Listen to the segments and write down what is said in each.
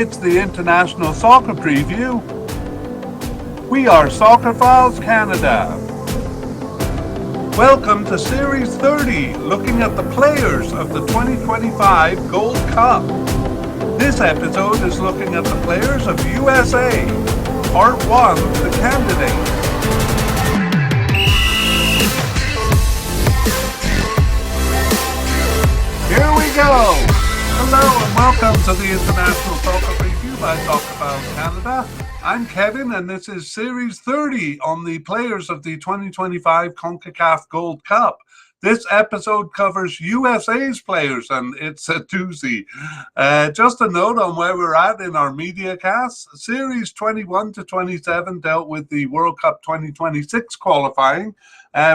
It's the International Soccer Preview. We are Soccerphiles Canada. Welcome to Series 30, looking at the players of the 2025 Gold Cup. This episode is looking at the players of USA. Part 1, the candidates. Here we go! Hello and welcome to the International Soccer Preview by Soccerphiles Canada. I'm Kevin and this is Series 30 on the players of the 2025 CONCACAF Gold Cup. This episode covers USA's players and it's a doozy. Just a note on where we're at in our mediacast. Series 21 to 27 dealt with the World Cup 2026 qualifying.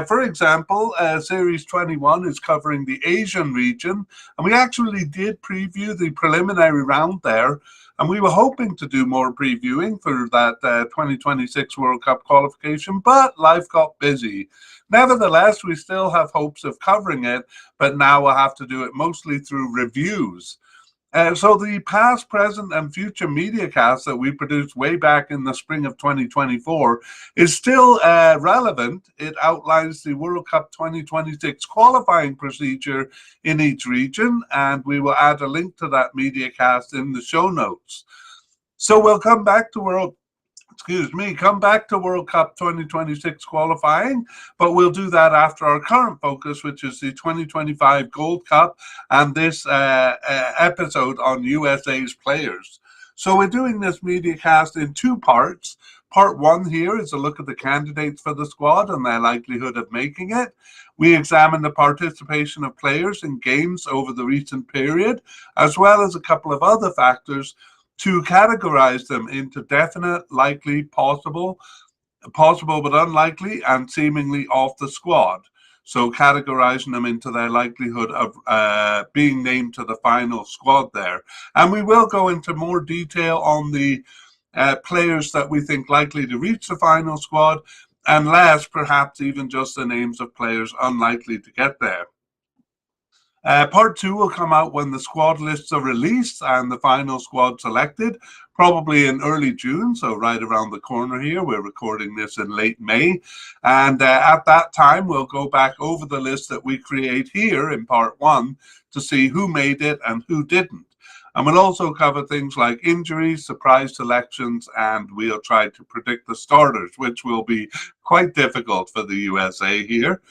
For example, Series 21 is covering the Asian region, and we actually did preview the preliminary round there, and we were hoping to do more previewing for that 2026 World Cup qualification, but life got busy. Nevertheless, we still have hopes of covering it, but now we'll have to do it mostly through reviews. So the past, present, and future mediacast that we produced way back in the spring of 2024 is still relevant. It outlines the World Cup 2026 qualifying procedure in each region, and we will add a link to that mediacast in the show notes. So we'll come back to World Cup 2026 qualifying, but we'll do that after our current focus, which is the 2025 Gold Cup and this episode on USA's players. So we're doing this mediacast in two parts. Part one here is a look at the candidates for the squad and their likelihood of making it. We examine the participation of players in games over the recent period, as well as a couple of other factors to categorize them into definite, likely, possible but unlikely, and seemingly off the squad. So categorizing them into their likelihood of being named to the final squad there. And we will go into more detail on the players that we think likely to reach the final squad, and less perhaps even just the names of players unlikely to get there. Part two will come out when the squad lists are released and the final squad selected, probably in early June, so right around the corner here. We're recording this in late May. And at that time, we'll go back over the list that we create here in part one to see who made it and who didn't. And we'll also cover things like injuries, surprise selections, and we'll try to predict the starters, which will be quite difficult for the USA here.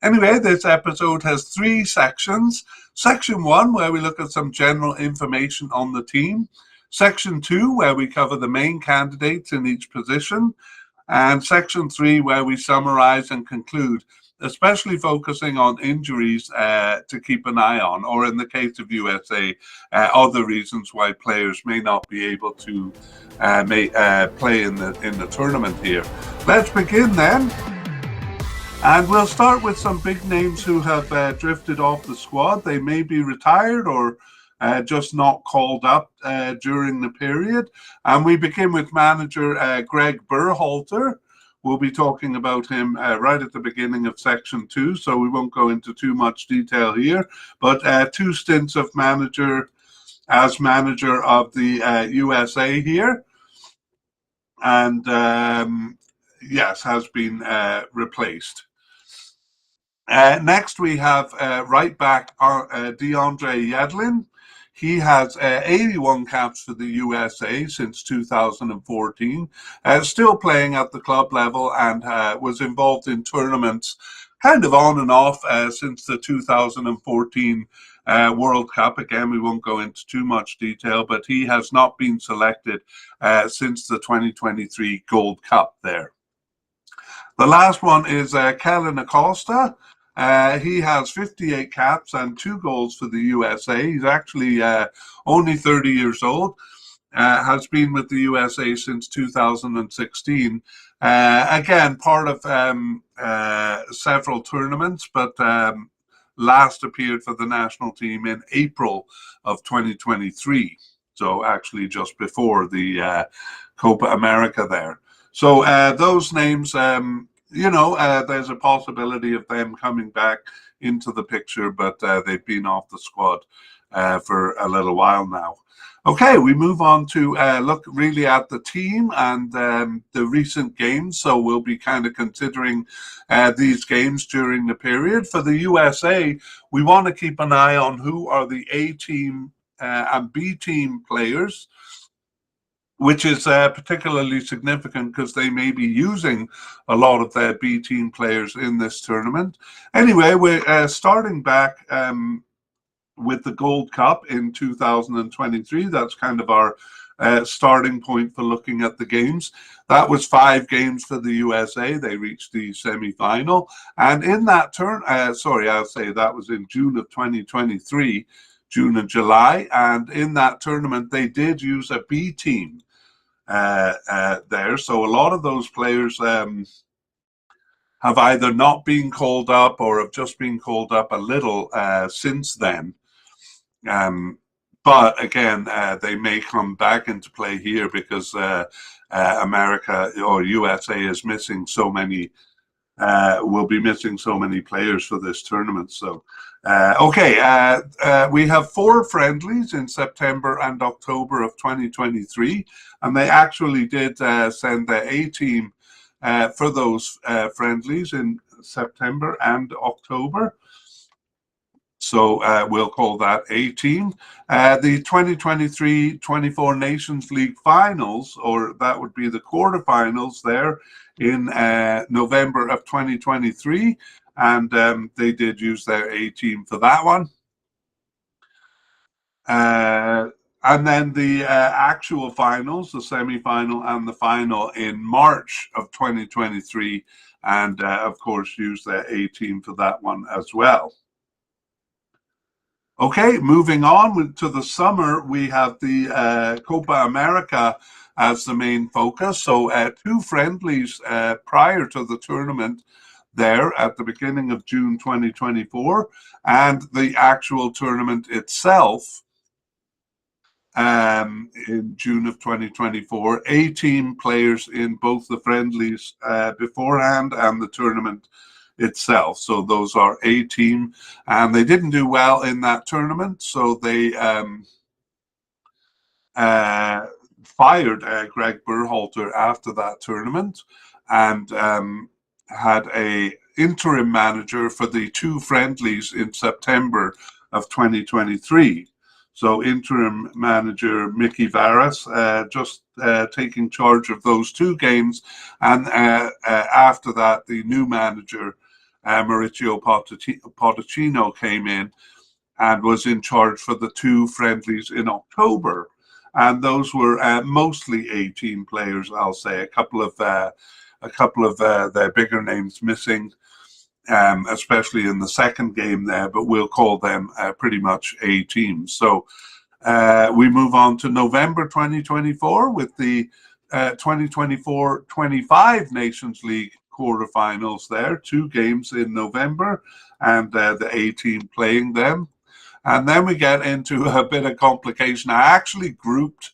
Anyway, this episode has three sections. Section 1, where we look at some general information on the team. Section 2, where we cover the main candidates in each position. And Section 3, where we summarize and conclude, especially focusing on injuries to keep an eye on, or in the case of USA, other reasons why players may not be able to play in the tournament here. Let's begin then. And we'll start with some big names who have drifted off the squad. They may be retired or just not called up during the period. And we begin with manager Greg Berhalter. We'll be talking about him right at the beginning of Section 2, so we won't go into too much detail here. But 2 stints of manager of the USA here. And yes, has been replaced. Next, we have right back DeAndre Yedlin. He has 81 caps for the USA since 2014, still playing at the club level and was involved in tournaments kind of on and off since the 2014 World Cup. Again, we won't go into too much detail, but he has not been selected since the 2023 Gold Cup there. The last one is Kellen Acosta. He has 58 caps and 2 goals for the USA. He's actually only 30 years old, has been with the USA since 2016. Again, part of several tournaments, but last appeared for the national team in April of 2023. So actually just before the Copa America there. So those names, there's a possibility of them coming back into the picture, but they've been off the squad for a little while now. Okay, we move on to look really at the team and the recent games. So we'll be kind of considering these games during the period. For the USA, we want to keep an eye on who are the A team and B team players, which is particularly significant because they may be using a lot of their B team players in this tournament. Anyway, we're starting back with the Gold Cup in 2023. That's kind of our starting point for looking at the games. That was 5 games for the USA. They reached the semi-final. And in that I'll say that was in June of 2023, June and July. And in that tournament, they did use a B team there. So a lot of those players have either not been called up or have just been called up a little since then. But again, they may come back into play here because America or USA is missing so many, will be missing so many players for this tournament. So, we have 4 friendlies in September and October of 2023, and they actually did send their A team for those friendlies in September and October. So we'll call that A team. The 2023-24 Nations League finals, or that would be the quarterfinals there in November of 2023. And they did use their A team for that one. And then the actual finals, the semi-final and the final in March of 2023. And of course, use their A team for that one as well. Okay, moving on to the summer, we have the Copa America as the main focus. So 2 friendlies prior to the tournament there at the beginning of June 2024, and the actual tournament itself in June of 2024. A team players in both the friendlies beforehand and the tournament itself. So those are A team, and they didn't do well in that tournament, so they fired Greg Berhalter after that tournament, and had a interim manager for the 2 friendlies in September of 2023. So interim manager Mickey Varas just taking charge of those 2 games, and after that the new manager Mauricio Pochettino came in and was in charge for the 2 friendlies in October, and those were mostly A-team players. I'll say a couple of their bigger names missing, especially in the second game there, but we'll call them pretty much A teams. So we move on to November 2024 with the 2024-25 Nations League quarterfinals there. 2 games in November, and the A team playing them. And then we get into a bit of complication. I actually grouped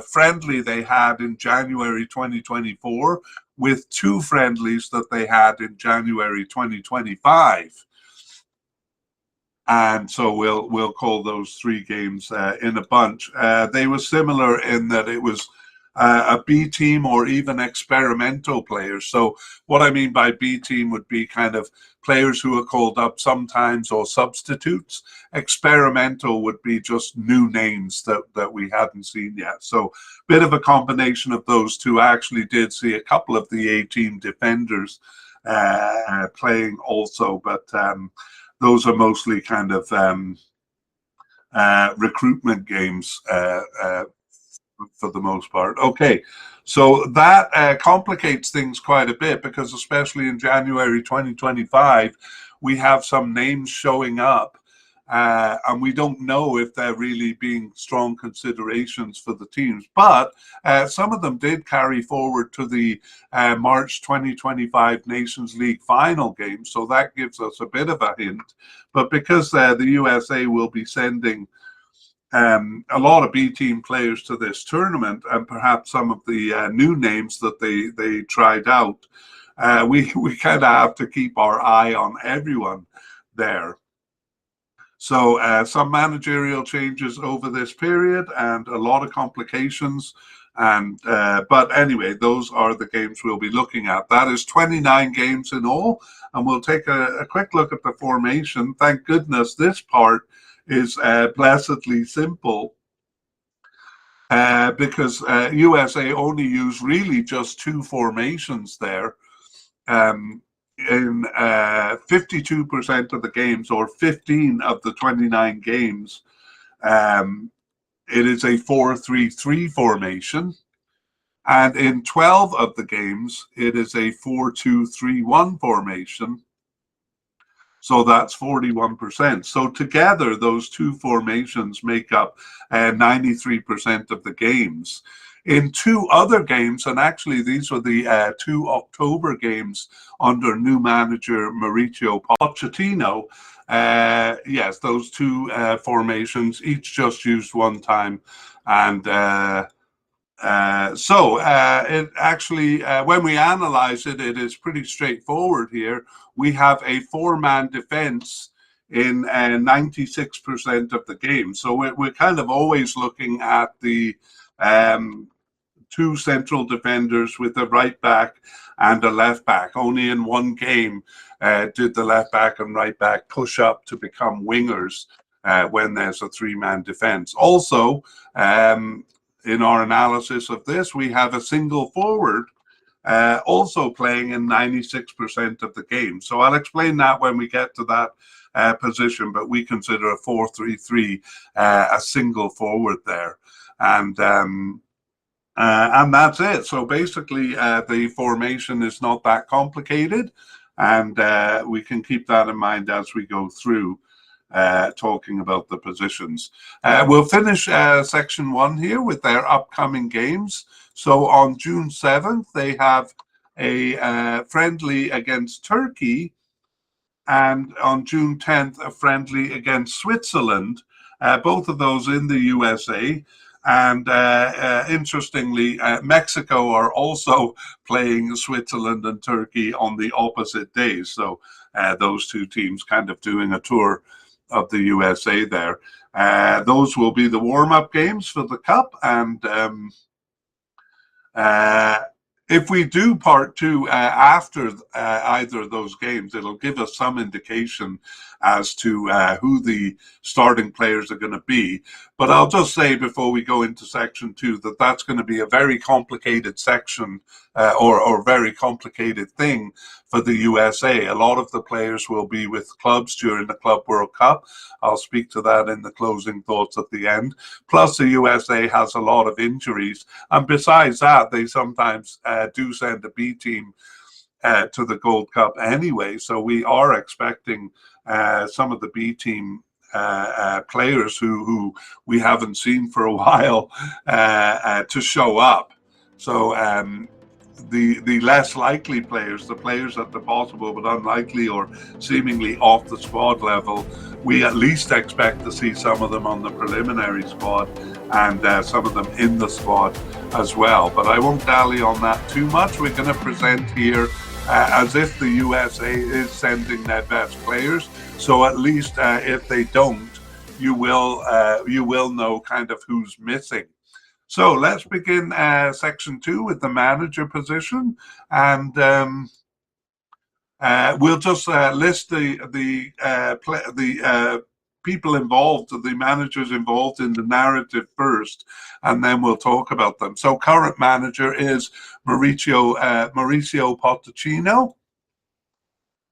friendly they had in January 2024 with 2 friendlies that they had in January 2025. And so we'll call those 3 games in a bunch. They were similar in that it was a B team or even experimental players. So what I mean by B team would be kind of players who are called up sometimes or substitutes. Experimental would be just new names that we hadn't seen yet. So bit of a combination of those 2. I actually did see a couple of the A team defenders playing also, but those are mostly kind of recruitment games for the most part. Okay, so that complicates things quite a bit, because especially in January 2025, we have some names showing up, and we don't know if they're really being strong considerations for the teams. But some of them did carry forward to the March 2025 Nations League final game, so that gives us a bit of a hint. But because the USA will be sending a lot of B team players to this tournament, and perhaps some of the new names that they tried out, we kind of have to keep our eye on everyone there. So some managerial changes over this period and a lot of complications. And but anyway, those are the games we'll be looking at. That is 29 games in all, and we'll take a quick look at the formation. Thank goodness this part is blessedly simple, because USA only use really just two formations there. In 52% of the games, or 15 of the 29 games, it is a 4-3-3 formation. And in 12 of the games, it is a 4-2-3-1 formation. So that's 41%. So together, those two formations make up 93% of the games. In two other games, and actually these were the 2 October games under new manager Mauricio Pochettino, yes, those two formations, each just used one time. And it actually, when we analyze it, it is pretty straightforward here. We have a 4-man defense in 96% of the game. So we're kind of always looking at the 2 central defenders with a right back and a left back. Only in one game did the left back and right back push up to become wingers when there's a 3-man defense. Also, in our analysis of this, we have a single forward also playing in 96% of the game. So I'll explain that when we get to that position, but we consider a 4-3-3 a single forward there. And that's it. So basically, the formation is not that complicated, and we can keep that in mind as we go through talking about the positions. We'll finish section 1 here with their upcoming games. So on June 7th, they have a friendly against Turkey, and on June 10th, a friendly against Switzerland, both of those in the USA. And interestingly, Mexico are also playing Switzerland and Turkey on the opposite days. So those two teams kind of doing a tour of the USA there. Those will be the warm-up games for the Cup. And if we do part 2 after either of those games, it'll give us some indication as to who the starting players are going to be. But I'll just say before we go into section 2 that that's going to be a very complicated section or very complicated thing for the USA. A lot of the players will be with clubs during the Club World Cup. I'll speak to that in the closing thoughts at the end. Plus, the USA has a lot of injuries. And besides that, they sometimes do send a B team to the Gold Cup anyway. So we are expecting some of the B team players who we haven't seen for a while to show up. So the less likely players, the players at the possible but unlikely or seemingly off the squad level, we at least expect to see some of them on the preliminary squad and some of them in the squad as well. But I won't dally on that too much. We're going to present here as if the USA is sending their best players. So at least if they don't, you will know kind of who's missing. So let's begin section 2 with the manager position, and we'll just list the people involved, the managers involved in the narrative first, and then we'll talk about them. So current manager is Mauricio Pochettino,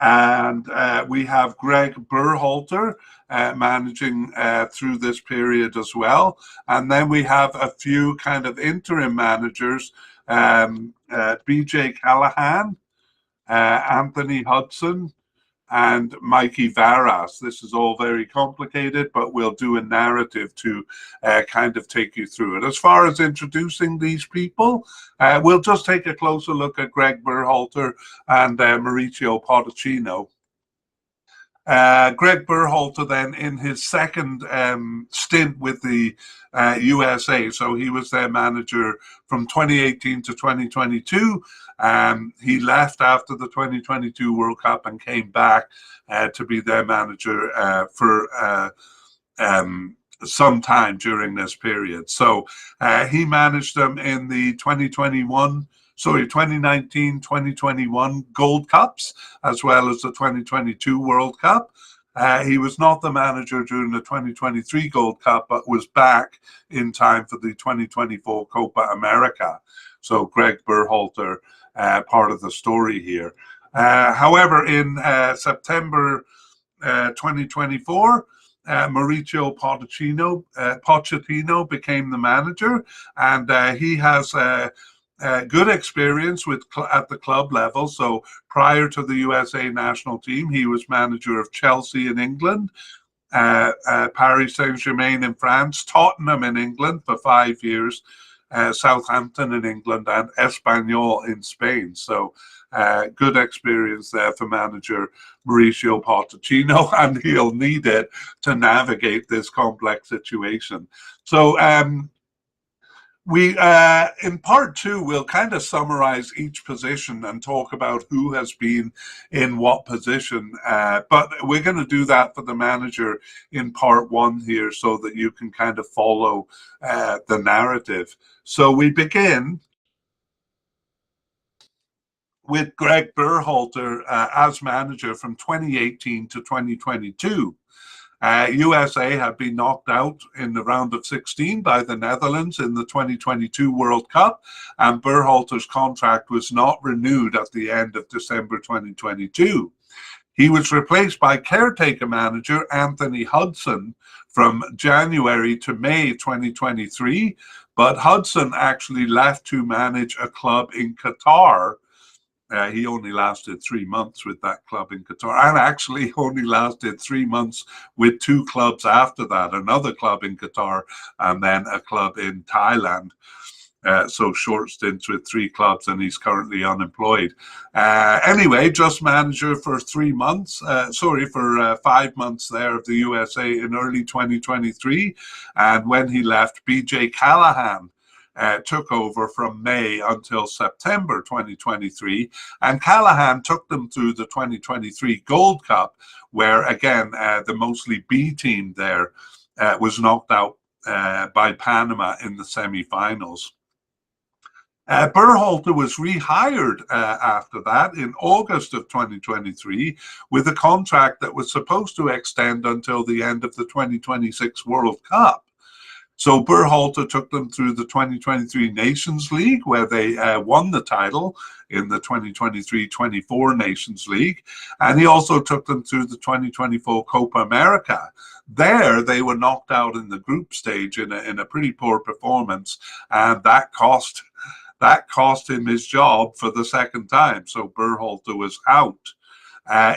and we have Greg Berhalter managing through this period as well. And then we have a few kind of interim managers, BJ Callahan, Anthony Hudson, and Mikey Varas. This is all very complicated, but we'll do a narrative to kind of take you through it. As far as introducing these people, we'll just take a closer look at Greg Berhalter and Mauricio Pochettino. Greg Berhalter then in his second stint with the USA, so he was their manager from 2018 to 2022. He left after the 2022 World Cup and came back to be their manager for some time during this period. So he managed them in the 2019-2021 Gold Cups, as well as the 2022 World Cup. He was not the manager during the 2023 Gold Cup, but was back in time for the 2024 Copa America. So Greg Berhalter, part of the story here. However, in September 2024, Mauricio Pochettino became the manager, and he has good experience at the club level. So prior to the USA national team, he was manager of Chelsea in England, Paris Saint-Germain in France, Tottenham in England for 5 years, Southampton in England, and Espanyol in Spain. So good experience there for manager Mauricio Pochettino, and he'll need it to navigate this complex situation. So we in part two, we'll kind of summarize each position and talk about who has been in what position, but we're going to do that for the manager in part one here so that you can kind of follow the narrative. So we begin with Greg Berhalter as manager from 2018 to 2022. USA had been knocked out in the round of 16 by the Netherlands in the 2022 World Cup, and Berhalter's contract was not renewed at the end of December 2022. He was replaced by caretaker manager Anthony Hudson from January to May 2023, but Hudson actually left to manage a club in Qatar. He only lasted 3 months with that club in Qatar, and actually only lasted 3 months with 2 clubs after that, another club in Qatar and then a club in Thailand. So short stints with 3 clubs, and he's currently unemployed. Anyway, just manager for 3 months, for 5 months there of the USA in early 2023. And when he left, BJ Callahan took over from May until September 2023, and Callahan took them through the 2023 Gold Cup, where again the mostly B team there was knocked out by Panama in the semi-finals. Berhalter was rehired after that in August of 2023 with a contract that was supposed to extend until the end of the 2026 World Cup. So Berhalter took them through the 2023 Nations League, where they won the title in the 2023-24 Nations League. And he also took them through the 2024 Copa America. There, they were knocked out in the group stage in a pretty poor performance, and that cost him his job for the second time. So Berhalter was out.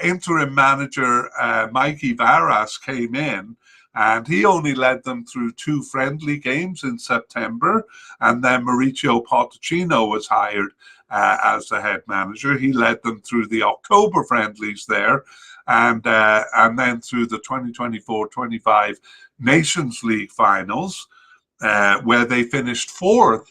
Interim manager Mikey Varas came in, and he only led them through 2 friendly games in September. And then Mauricio Pochettino was hired as the head manager. He led them through the October friendlies there, and then through the 2024-25 Nations League finals, where they finished 4th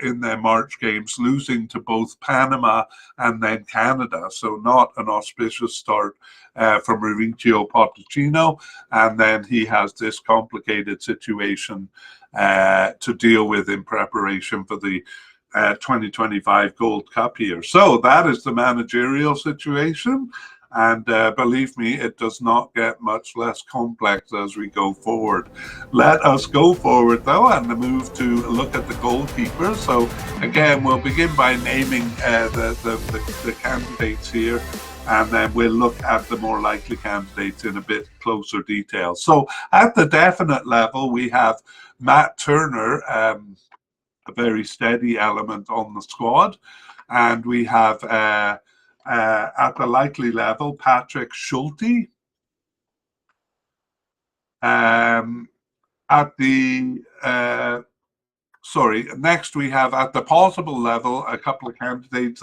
in their March games, losing to both Panama and then Canada. So not an auspicious start for Mauricio Pochettino. And then he has this complicated situation to deal with in preparation for the 2025 Gold Cup here. So that is the managerial situation. And believe me, it does not get much less complex as we go forward. Let us go forward, though, and move to look at the goalkeepers. So, again, we'll begin by naming the candidates here, and then we'll look at the more likely candidates in a bit closer detail. So, at the definite level, we have Matt Turner, a very steady element on the squad, and we have at the likely level, Patrick Schulte. Next we have at the possible level a couple of candidates,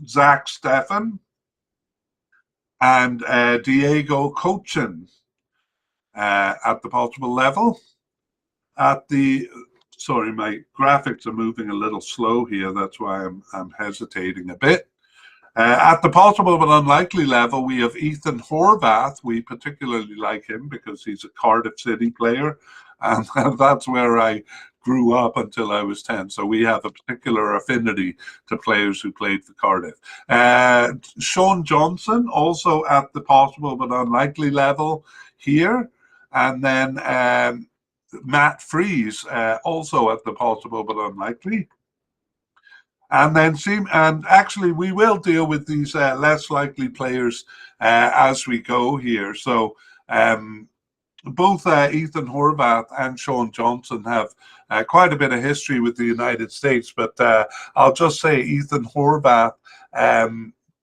Zach Steffen and Diego Cochin at the possible level. At the Sorry, my graphics are moving a little slow here. That's why I'm hesitating a bit. At the possible but unlikely level, we have Ethan Horvath. We particularly like him because he's a Cardiff City player, and that's where I grew up until I was 10. So we have a particular affinity to players who played for Cardiff. Sean Johnson, also at the possible but unlikely level here. And then Matt Freeze, also at the possible but unlikely. And then actually we will deal with these less likely players as we go here. So both Ethan Horvath and Sean Johnson have quite a bit of history with the United States, but I'll just say Ethan Horvath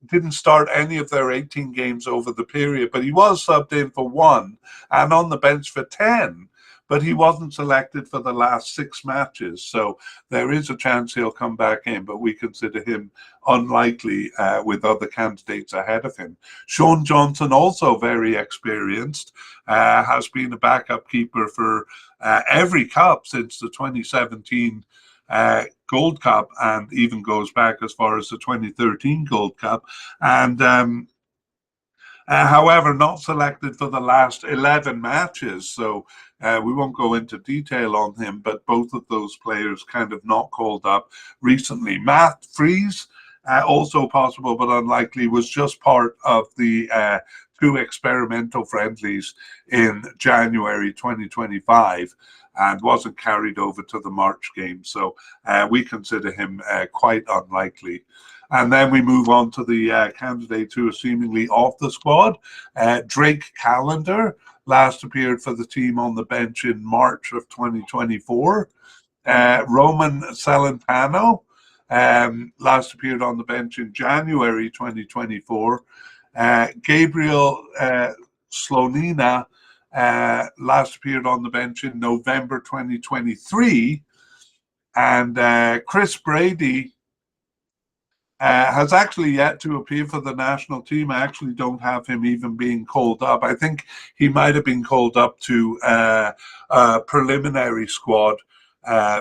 didn't start any of their 18 games over the period, but he was subbed in for 1 and on the bench for 10. But he wasn't selected for the last 6 matches. So there is a chance he'll come back in, but we consider him unlikely with other candidates ahead of him. Sean Johnson, also very experienced, has been a backup keeper for every cup since the 2017 Gold Cup, and even goes back as far as the 2013 Gold Cup. And however, not selected for the last 11 matches. So we won't go into detail on him, but both of those players kind of not called up recently. Matt Freeze, also possible but unlikely, was just part of the 2 experimental friendlies in January 2025 and wasn't carried over to the March game. So we consider him quite unlikely. And then we move on to the candidates who are seemingly off the squad. Drake Callender last appeared for the team on the bench in March of 2024. Roman Celentano last appeared on the bench in January 2024. Gabriel Slonina last appeared on the bench in November 2023. And Chris Brady has actually yet to appear for the national team. I actually don't have him even being called up. I think he might have been called up to a preliminary squad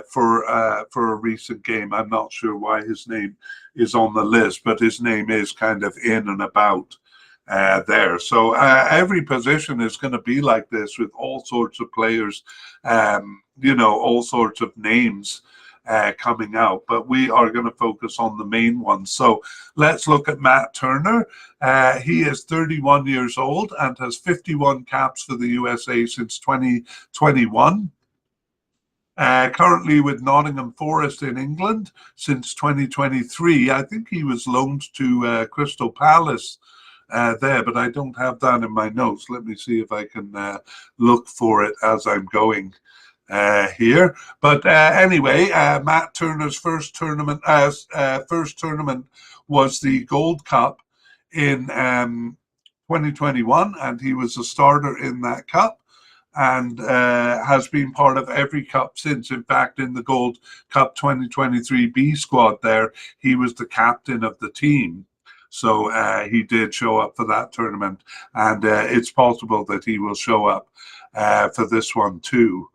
for a recent game. I'm not sure why his name is on the list, but his name is kind of in and about there. So every position is going to be like this, with all sorts of players, all sorts of names coming out, but we are going to focus on the main ones. So let's look at Matt Turner. He is 31 years old and has 51 caps for the USA since 2021. Currently with Nottingham Forest in England since 2023. I think he was loaned to Crystal Palace there, but I don't have that in my notes. Let me see if I can look for it as I'm going here. But anyway, Matt Turner's first tournament was the Gold Cup in 2021, and he was a starter in that cup, and has been part of every cup since. In fact, in the Gold Cup 2023 B squad there, he was the captain of the team. So he did show up for that tournament, and it's possible that he will show up for this one too.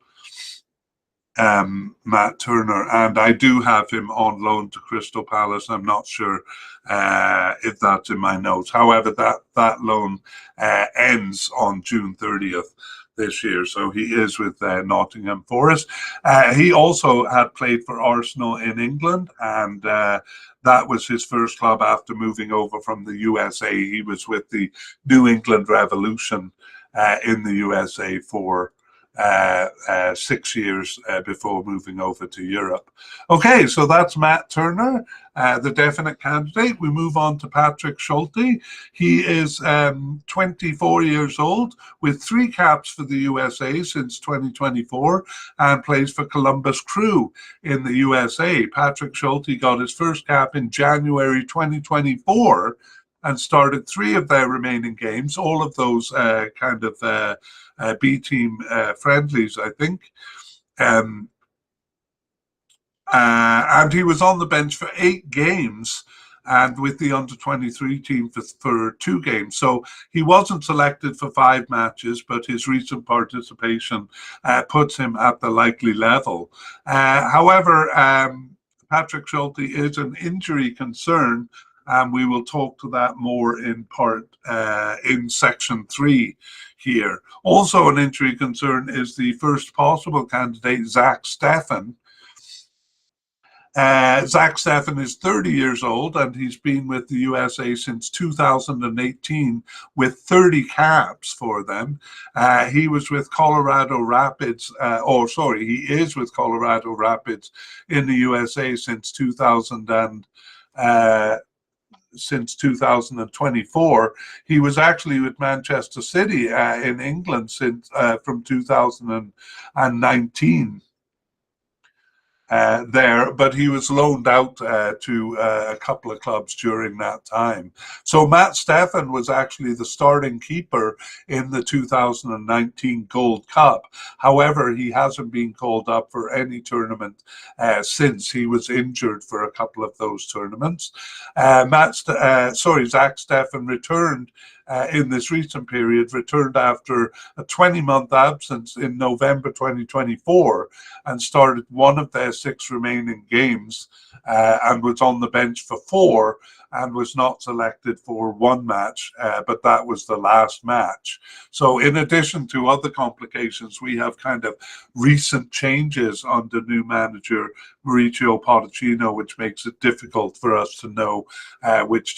Matt Turner, and I do have him on loan to Crystal Palace. I'm not sure if that's in my notes. However, that loan ends on June 30th this year, so he is with Nottingham Forest. He also had played for Arsenal in England, and that was his first club after moving over from the USA. He was with the New England Revolution in the USA for 6 years before moving over to Europe. Okay, so that's Matt Turner, the definite candidate. We move on to Patrick Schulte. He is 24 years old with 3 caps for the USA since 2024 and plays for Columbus Crew in the USA. Patrick Schulte got his first cap in January 2024 and started 3 of their remaining games, all of those kind of B team friendlies, I think. And he was on the bench for 8 games and with the under-23 team for 2 games. So he wasn't selected for 5 matches, but his recent participation puts him at the likely level. However, Patrick Schulte is an injury concern, and we will talk to that more in part in section 3 here. Also an injury concern is the first possible candidate, Zach Steffen. Zach Steffen is 30 years old, and he's been with the USA since 2018 with 30 caps for them. He was with Colorado Rapids, he is with Colorado Rapids in the USA since 2024. He was actually with Manchester City in England since from 2019. There, but he was loaned out to a couple of clubs during that time. So Matt Steffen was actually the starting keeper in the 2019 Gold Cup. However, he hasn't been called up for any tournament since. He was injured for a couple of those tournaments. Zach Steffen returned in this recent period, returned after a 20-month absence in November 2024 and started one of their 6 remaining games and was on the bench for 4 and was not selected for 1 match, but that was the last match. So in addition to other complications, we have kind of recent changes under new manager Mauricio Pochettino, which makes it difficult for us to know which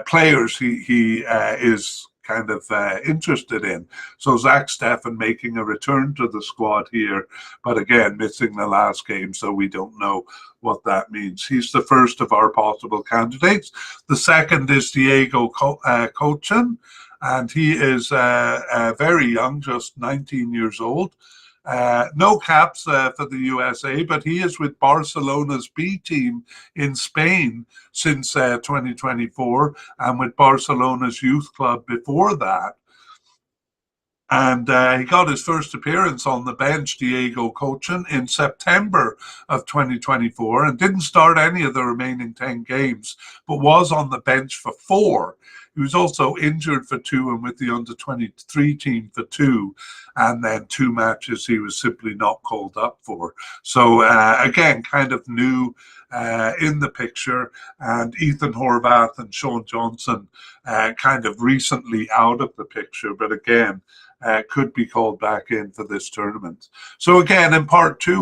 players he is kind of interested in. So Zach Steffen making a return to the squad here, but again, missing the last game, so we don't know what that means. He's the first of our possible candidates. The second is Diego Cochin, and he is very young, just 19 years old. No caps for the USA, but he is with Barcelona's B team in Spain since 2024 and with Barcelona's youth club before that. And he got his first appearance on the bench, Diego Cochin, in September of 2024 and didn't start any of the remaining 10 games, but was on the bench for 4. He was also injured for 2 and with the under-23 team for 2. And then 2 matches he was simply not called up for. So again, kind of new in the picture. And Ethan Horvath and Sean Johnson kind of recently out of the picture, but again, could be called back in for this tournament. So again, in part 2,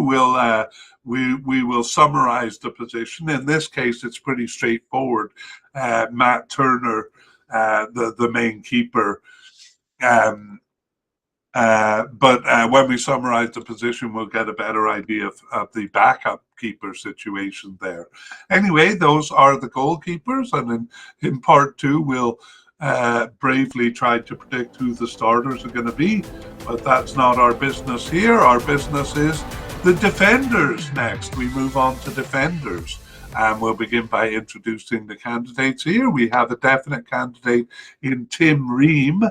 we will summarize the position. In this case, it's pretty straightforward. Matt Turner, the main keeper. But when we summarize the position, we'll get a better idea of the backup keeper situation there. Anyway, those are the goalkeepers, and in part 2, we'll bravely try to predict who the starters are going to be, but that's not our business here. Our business is the defenders next. We move on to defenders, and we'll begin by introducing the candidates here. We have a definite candidate in Tim Ream,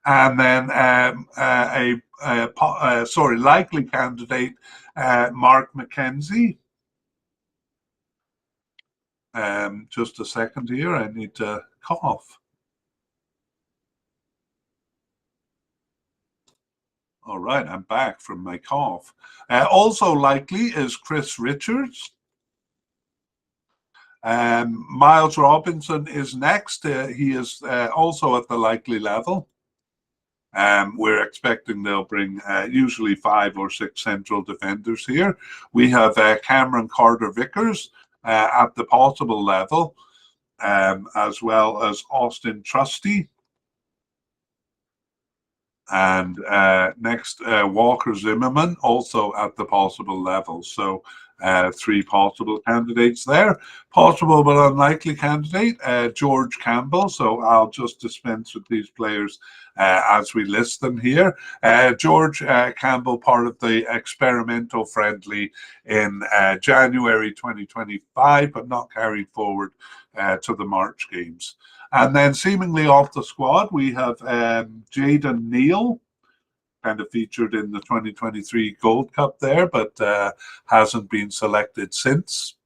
and then likely candidate, Mark McKenzie. Just a second here, I need to cough. All right, I'm back from my cough. Also likely is Chris Richards. Miles Robinson is next. He is also at the likely level. We're expecting they'll bring usually 5 or 6 central defenders here. We have Cameron Carter-Vickers at the possible level, as well as Austin Trusty. And next, Walker Zimmerman, also at the possible level. So 3 possible candidates there. Possible but unlikely candidate, George Campbell. So I'll just dispense with these players as we list them here. George Campbell, part of the experimental friendly in January 2025, but not carried forward to the March games. And then seemingly off the squad, we have Jaden Neal. kind of featured in the 2023 Gold Cup there, but hasn't been selected since.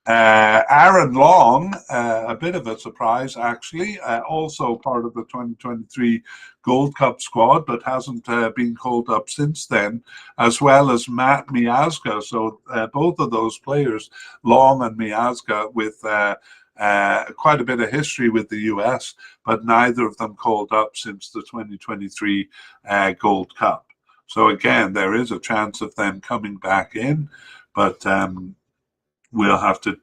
Aaron Long, a bit of a surprise actually, also part of the 2023 Gold Cup squad, but hasn't been called up since then, as well as Matt Miazga. So both of those players, Long and Miazga, with quite a bit of history with the US, but neither of them called up since the 2023 Gold Cup. So again, there is a chance of them coming back in, but we'll have to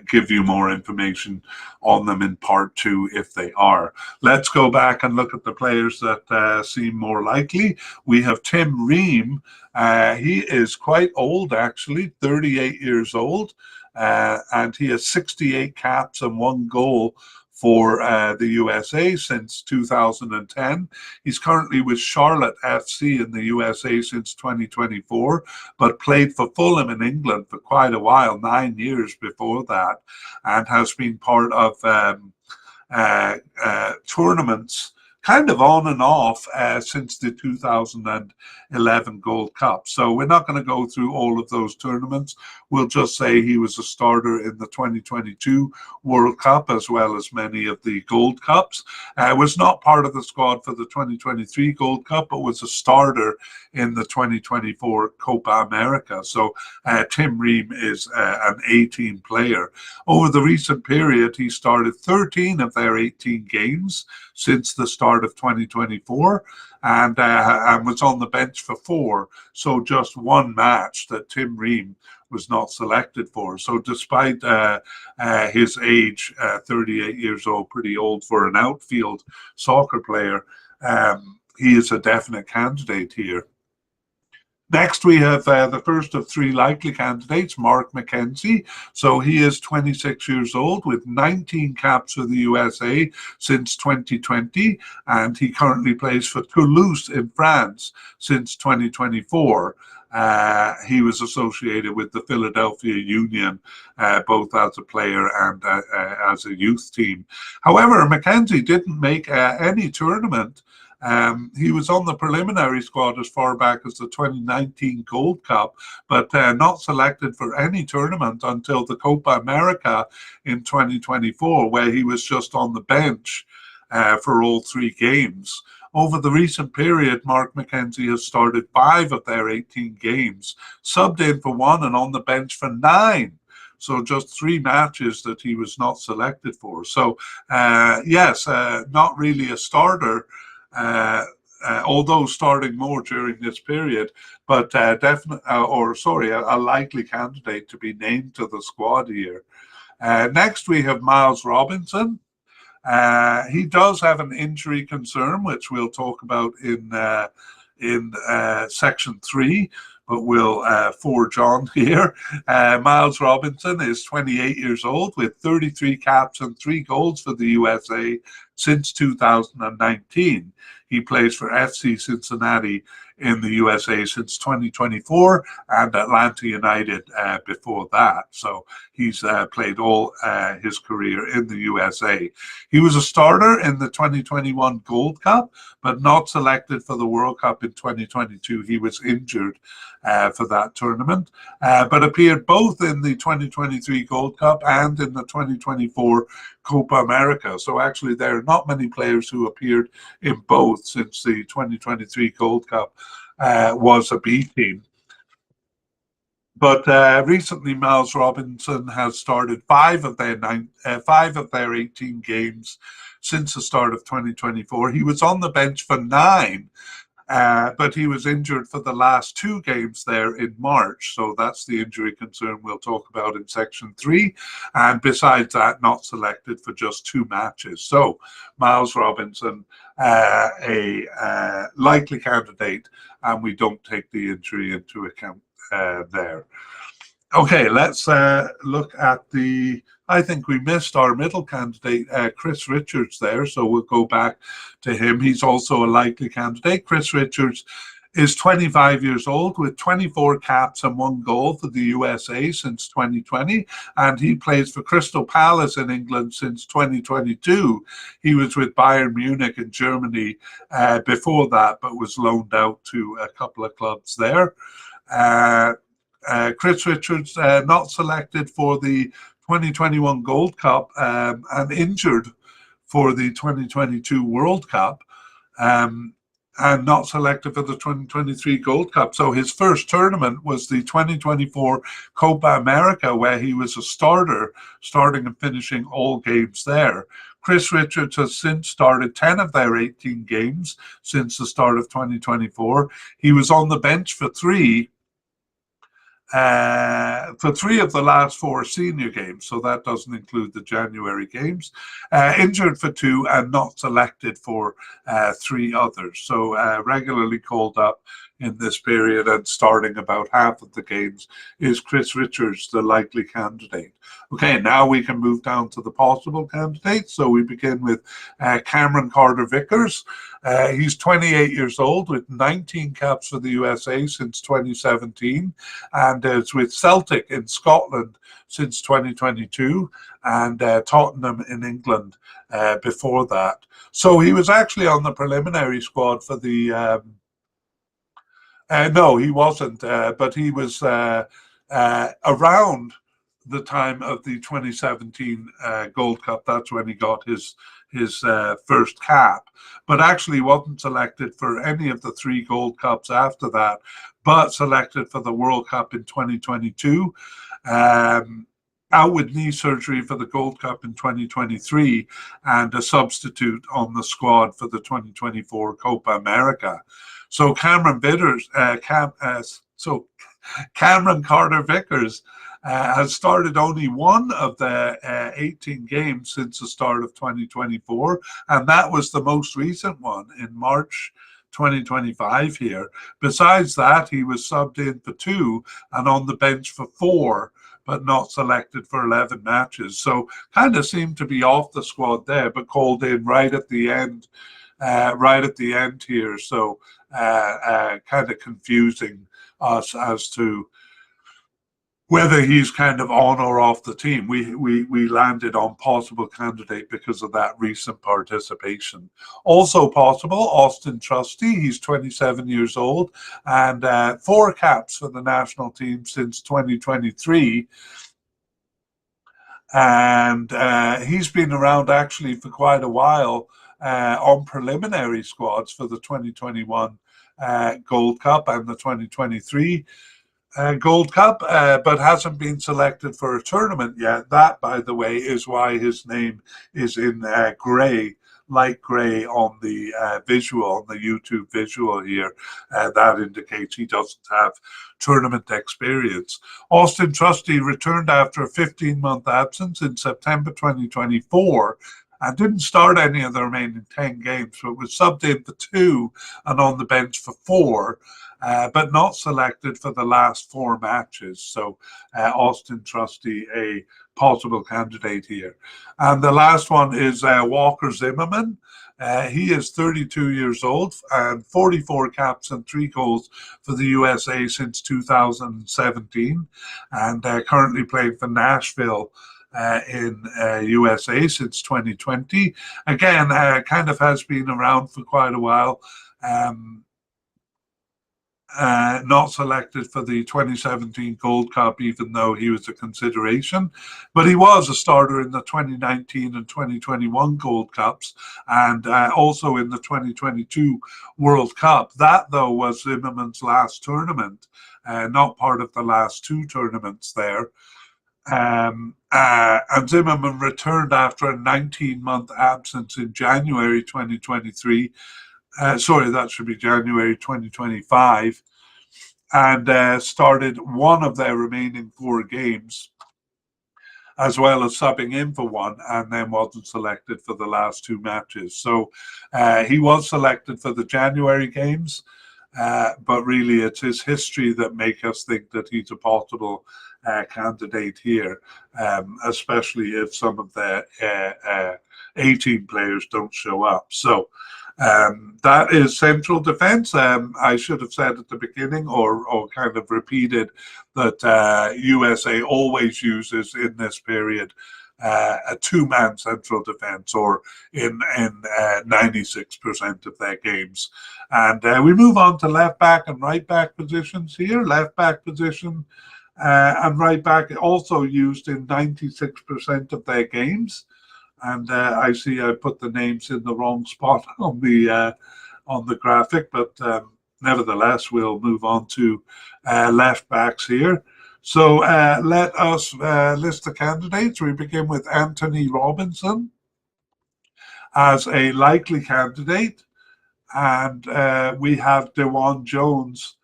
give you more information on them in part 2 if they are. Let's go back and look at the players that seem more likely. We have Tim Ream. He is quite old, actually, 38 years old, and he has 68 caps and 1 goal for the USA since 2010. He's currently with Charlotte FC in the USA since 2024, but played for Fulham in England for quite a while, 9 years before that, and has been part of tournaments kind of on and off since the 2011 Gold Cup. So we're not going to go through all of those tournaments. We'll just say he was a starter in the 2022 World Cup as well as many of the Gold Cups. Was not part of the squad for the 2023 Gold Cup, but was a starter in the 2024 Copa America. So Tim Ream is an 18 player. Over the recent period, he started 13 of their 18 games since the start of 2024 and was on the bench for 4. So just 1 match that Tim Ream was not selected for. So despite his age, 38 years old, pretty old for an outfield soccer player, he is a definite candidate here. Next, we have the first of 3 likely candidates, Mark McKenzie. So he is 26 years old with 19 caps for the USA since 2020, and he currently plays for Toulouse in France since 2024. He was associated with the Philadelphia Union, both as a player and as a youth team. However, McKenzie didn't make any tournament. He was on the preliminary squad as far back as the 2019 Gold Cup, but not selected for any tournament until the Copa America in 2024, where he was just on the bench for all 3 games. Over the recent period, Mark McKenzie has started 5 of their 18 games, subbed in for 1 and on the bench for 9. So just 3 matches that he was not selected for. So yes, not really a starter, although starting more during this period, but definitely, a likely candidate to be named to the squad here. Next, we have Miles Robinson. He does have an injury concern, which we'll talk about in section 3, but we'll forge on here. Miles Robinson is 28 years old with 33 caps and 3 goals for the USA since 2019. He plays for FC Cincinnati in the USA since 2024 and Atlanta United before that. So he's played all his career in the USA. He was a starter in the 2021 Gold Cup, but not selected for the World Cup in 2022. He was injured for that tournament, but appeared both in the 2023 Gold Cup and in the 2024 Copa America. So actually there are not many players who appeared in both since the 2023 Gold Cup was a B team. But recently, Miles Robinson has started 5 of their 18 games since the start of 2024. He was on the bench for 9, but he was injured for the last 2 games there in March. So that's the injury concern we'll talk about in section 3. And besides that, not selected for just 2 matches. So Miles Robinson, a likely candidate, and we don't take the injury into account there. Okay, let's look at I think we missed our middle candidate, Chris Richards there, so we'll go back to him. He's also a likely candidate. Chris Richards is 25 years old with 24 caps and 1 goal for the USA since 2020, and he plays for Crystal Palace in England since 2022. He was with Bayern Munich in Germany before that, but was loaned out to a couple of clubs there. Chris Richards not selected for the 2021 Gold Cup and injured for the 2022 World Cup. And not selected for the 2023 Gold Cup. So his first tournament was the 2024 Copa America, where he was a starter, starting and finishing all games there. Chris Richards has since started 10 of their 18 games since the start of 2024. He was on the bench for three of the last 4 senior games, so that doesn't include the January games, injured for 2 and not selected for 3 others. So regularly called up in this period and starting about half of the games is Chris Richards, the likely candidate. Okay, now we can move down to the possible candidates. So we begin with Cameron Carter-Vickers. He's 28 years old with 19 caps for the USA since 2017 and is with Celtic in Scotland since 2022 and Tottenham in England before that. So he was actually on the preliminary squad for the no, he wasn't, but he was around the time of the 2017 Gold Cup. That's when he got his first cap, but actually wasn't selected for any of the 3 Gold Cups after that, but selected for the World Cup in 2022. Out with knee surgery for the Gold Cup in 2023 and a substitute on the squad for the 2024 Copa America. So Cameron Carter-Vickers has started only 1 of the 18 games since the start of 2024, and that was the most recent one in March 2025 here. Besides that, he was subbed in for 2 and on the bench for 4, but not selected for 11 matches. So kind of seemed to be off the squad there, but called in right at the end here. So kind of confusing us as to whether he's kind of on or off the team. We landed on possible candidate because of that recent participation. Also possible, Austin Trusty. He's 27 years old and 4 caps for the national team since 2023. And he's been around actually for quite a while on preliminary squads for the 2021 Gold Cup and the 2023 Gold Cup, but hasn't been selected for a tournament yet. That, by the way, is why his name is in grey, light grey on the visual, on the YouTube visual here. That indicates he doesn't have tournament experience. Austin Trusty returned after a 15-month absence in September 2024 and didn't start any of the remaining 10 games, but was subbed in for 2 and on the bench for 4. But not selected for the last 4 matches. So Austin Trusty, a possible candidate here. And the last one is Walker Zimmerman. He is 32 years old and 44 caps and 3 goals for the USA since 2017 and currently playing for Nashville in USA since 2020. Again, kind of has been around for quite a while. Not selected for the 2017 Gold Cup, even though he was a consideration. But he was a starter in the 2019 and 2021 Gold Cups and also in the 2022 World Cup. That, though, was Zimmerman's last tournament, not part of the last 2 tournaments there. And Zimmerman returned after a 19-month absence in January 2023. Sorry, that should be January 2025, and started 1 of their remaining 4 games, as well as subbing in for 1, and then wasn't selected for the last 2 matches. So he was selected for the January games, but really it's his history that make us think that he's a possible candidate here, especially if some of the 18 players don't show up. So That is central defence. I should have said at the beginning, or kind of repeated, that USA always uses in this period a two-man central defence, or in 96% of their games. And we move on to left back and right back positions here. Left back position and right back also used in 96% of their games. And I see I put the names in the wrong spot on the graphic, but nevertheless, we'll move on to left backs here. So let us list the candidates. We begin with Anthony Robinson as a likely candidate, and we have DeJuan Jones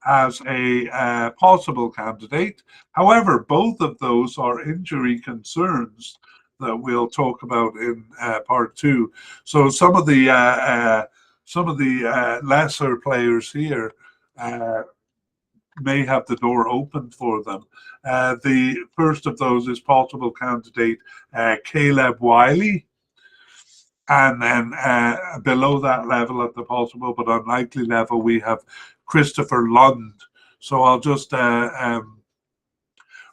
as a possible candidate. However, both of those are injury concerns that we'll talk about in part two. So some of the lesser players here may have the door open for them. The first of those is possible candidate Caleb Wiley. And then below that level, at the possible but unlikely level, we have Christopher Lund. So I'll just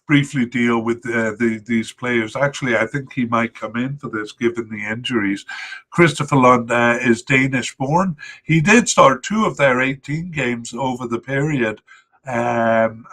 briefly deal with these players. Actually, I think he might come in for this given the injuries. Christopher Lund is Danish born. He did start 2 of their 18 games over the period, and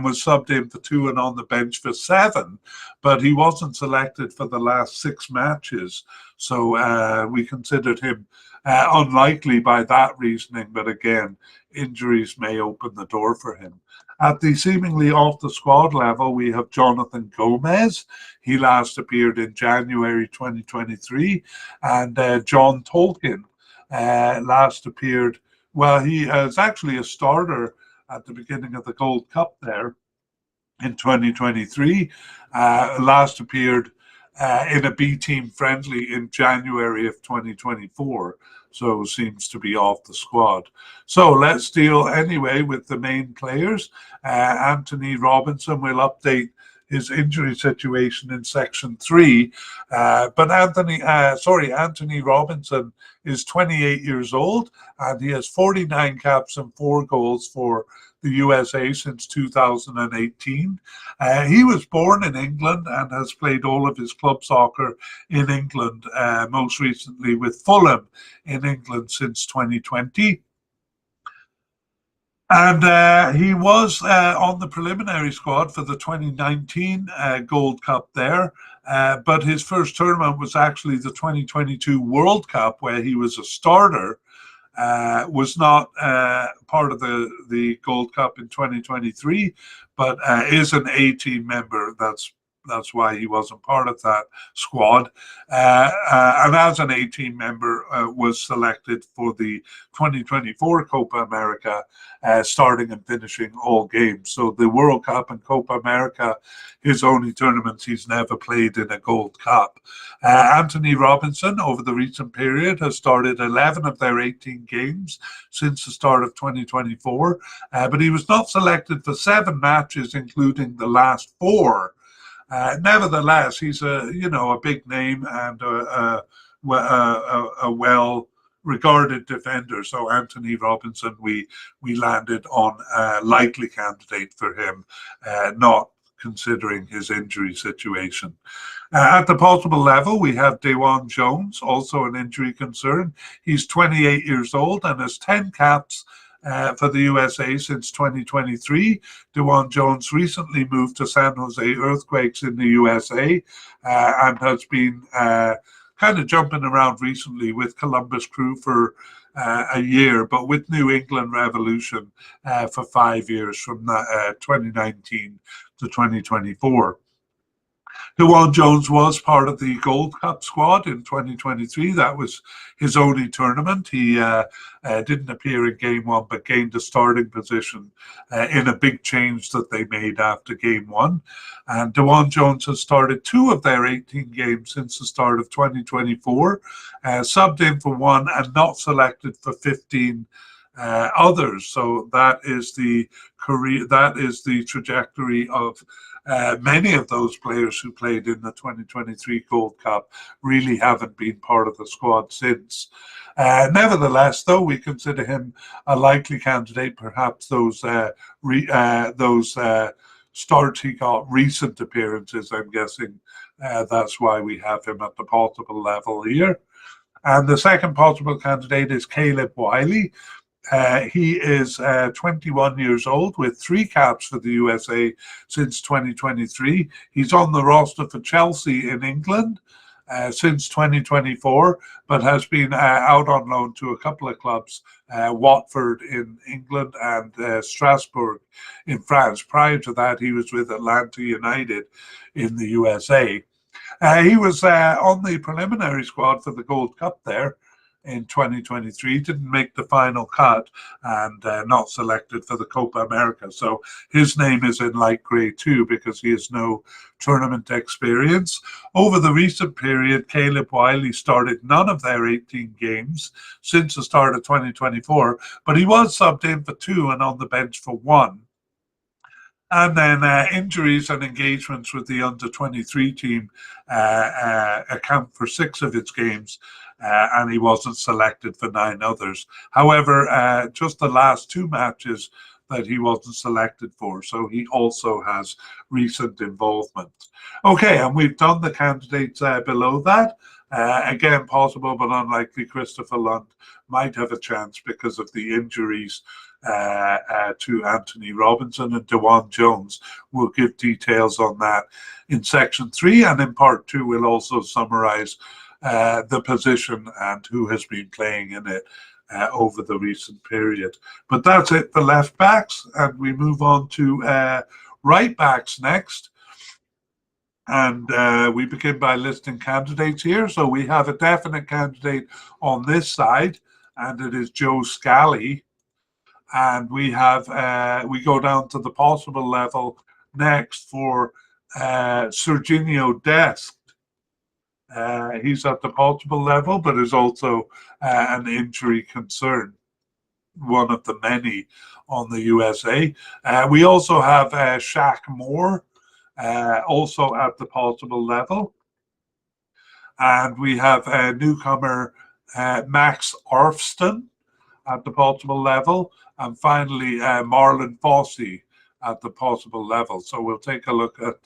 was subbed in for 2 and on the bench for 7, but he wasn't selected for the last 6 matches. So we considered him unlikely by that reasoning, but again, injuries may open the door for him. At the seemingly off the squad level, we have Jonathan Gomez. He last appeared in January 2023. And John Tolkien last appeared, well, he is actually a starter at the beginning of the Gold Cup there in 2023. Last appeared in a B team friendly in January of 2024. So seems to be off the squad. So let's deal anyway with the main players. Anthony Robinson will update his injury situation in section 3. But Anthony Robinson is 28 years old, and he has 49 caps and 4 goals for the USA since 2018. He was born in England and has played all of his club soccer in England, most recently with Fulham in England since 2020. And he was on the preliminary squad for the 2019 Gold Cup there. But his first tournament was actually the 2022 World Cup, where he was a starter. Was not part of the Gold Cup in 2023, but is an A-team member. That's why he wasn't part of that squad. And as an A-team member, was selected for the 2024 Copa America, starting and finishing all games. So the World Cup and Copa America, his only tournaments he's never played in a Gold Cup. Anthony Robinson, over the recent period, has started 11 of their 18 games since the start of 2024, but he was not selected for 7 matches, including the last 4. Nevertheless, he's a big name and a well-regarded defender. So Anthony Robinson, we landed on a likely candidate for him, not considering his injury situation. At the possible level, we have DeJuan Jones, also an injury concern. He's 28 years old and has 10 caps for the USA since 2023. DeJuan Jones recently moved to San Jose Earthquakes in the USA and has been kind of jumping around recently with Columbus Crew for a year, but with New England Revolution for 5 years from 2019 to 2024. DeJuan Jones was part of the Gold Cup squad in 2023. That was his only tournament. He didn't appear in game 1, but gained a starting position in a big change that they made after game 1. And DeJuan Jones has started 2 of their 18 games since the start of 2024, subbed in for 1 and not selected for 15 others. So that is the trajectory of Many of those players who played in the 2023 Gold Cup really haven't been part of the squad since. Nevertheless, though, we consider him a likely candidate. Perhaps those starts he got recent appearances, I'm guessing that's why we have him at the possible level here. And the second possible candidate is Caleb Wiley. He is 21 years old with 3 caps for the USA since 2023. He's on the roster for Chelsea in England since 2024, but has been out on loan to a couple of clubs, Watford in England and Strasbourg in France. Prior to that, he was with Atlanta United in the USA. He was on the preliminary squad for the Gold Cup there in 2023, didn't make the final cut and not selected for the Copa America. So his name is in light grey too because he has no tournament experience. Over the recent period, Caleb Wiley started none of their 18 games since the start of 2024, but he was subbed in for 2 and on the bench for 1. And then injuries and engagements with the under-23 team account for 6 of its games, and he wasn't selected for 9 others. However, just the last 2 matches that he wasn't selected for, so he also has recent involvement. Okay, and we've done the candidates below that. Again, possible but unlikely Christopher Lund might have a chance because of the injuries to Anthony Robinson, and Dewan Jones. We'll give details on that in section 3, and in part 2 we'll also summarize the position and who has been playing in it over the recent period. But that's it for left backs, and we move on to right backs next. And we begin by listing candidates here. So we have a definite candidate on this side, and it is Joe Scally. And we have we go down to the possible level next for Serginho Dest. He's at the possible level, but is also an injury concern, one of the many on the USA. We also have Shaq Moore, also at the possible level. And we have newcomer Max Arfston at the possible level. And finally, Marlon Fossey at the possible level. So we'll take a look at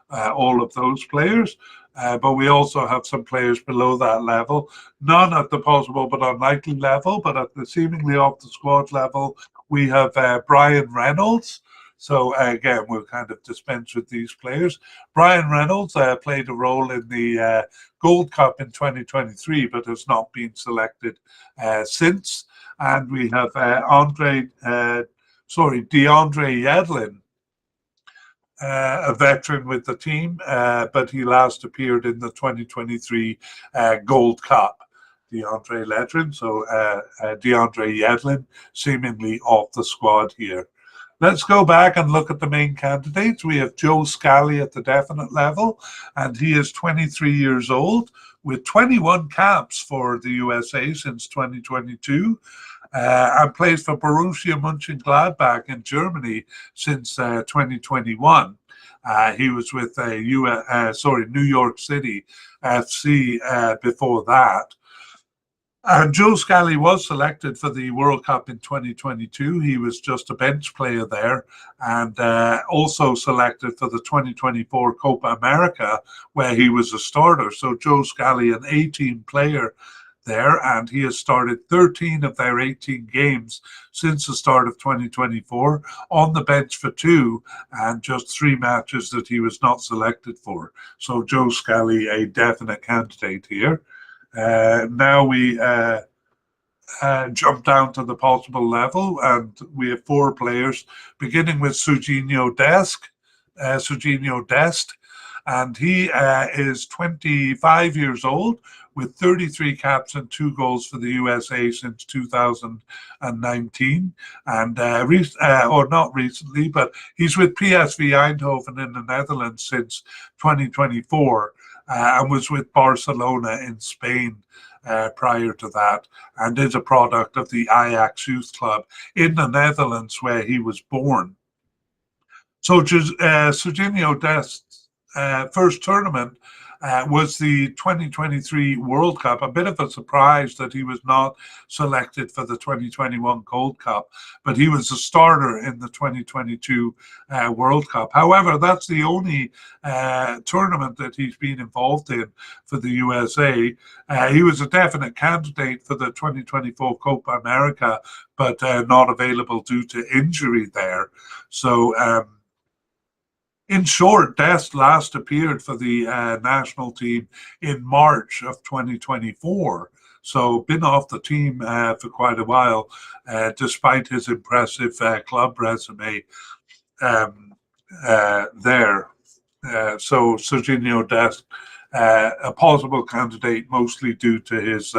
all of those players. But we also have some players below that level, none at the possible but unlikely level, but at the seemingly off the squad level, we have Brian Reynolds. So again, we'll kind of dispense with these players. Brian Reynolds played a role in the Gold Cup in 2023, but has not been selected since. And we have DeAndre Yedlin, a veteran with the team, but he last appeared in the 2023 Gold Cup. DeAndre Yedlin, seemingly off the squad here. Let's go back and look at the main candidates. We have Joe Scally at the definite level, and he is 23 years old with 21 caps for the USA since 2022. And plays for Borussia Mönchengladbach in Germany since 2021. He was with New York City FC before that. And Joe Scally was selected for the World Cup in 2022. He was just a bench player there, and also selected for the 2024 Copa America, where he was a starter. So Joe Scally, an 18 player there, and he has started 13 of their 18 games since the start of 2024, on the bench for 2, and just 3 matches that he was not selected for. So Joe Scally, a definite candidate here. Now we jump down to the possible level, and we have 4 players, beginning with Serginho Dest, and he is 25 years old with 33 caps and 2 goals for the USA since 2019, and or not recently, but he's with PSV Eindhoven in the Netherlands since 2024, and was with Barcelona in Spain prior to that, and is a product of the Ajax Youth Club in the Netherlands, where he was born. So Serginho Dest's first tournament was the 2023 World Cup. A bit of a surprise that he was not selected for the 2021 Gold Cup, but he was a starter in the 2022 World Cup. However, that's the only tournament that he's been involved in for the USA. He was a definite candidate for the 2024 Copa America, but not available due to injury there. So, in short, Dest last appeared for the national team in March of 2024. So been off the team for quite a while, despite his impressive club resume there. So Serginho Dest, a possible candidate mostly due to his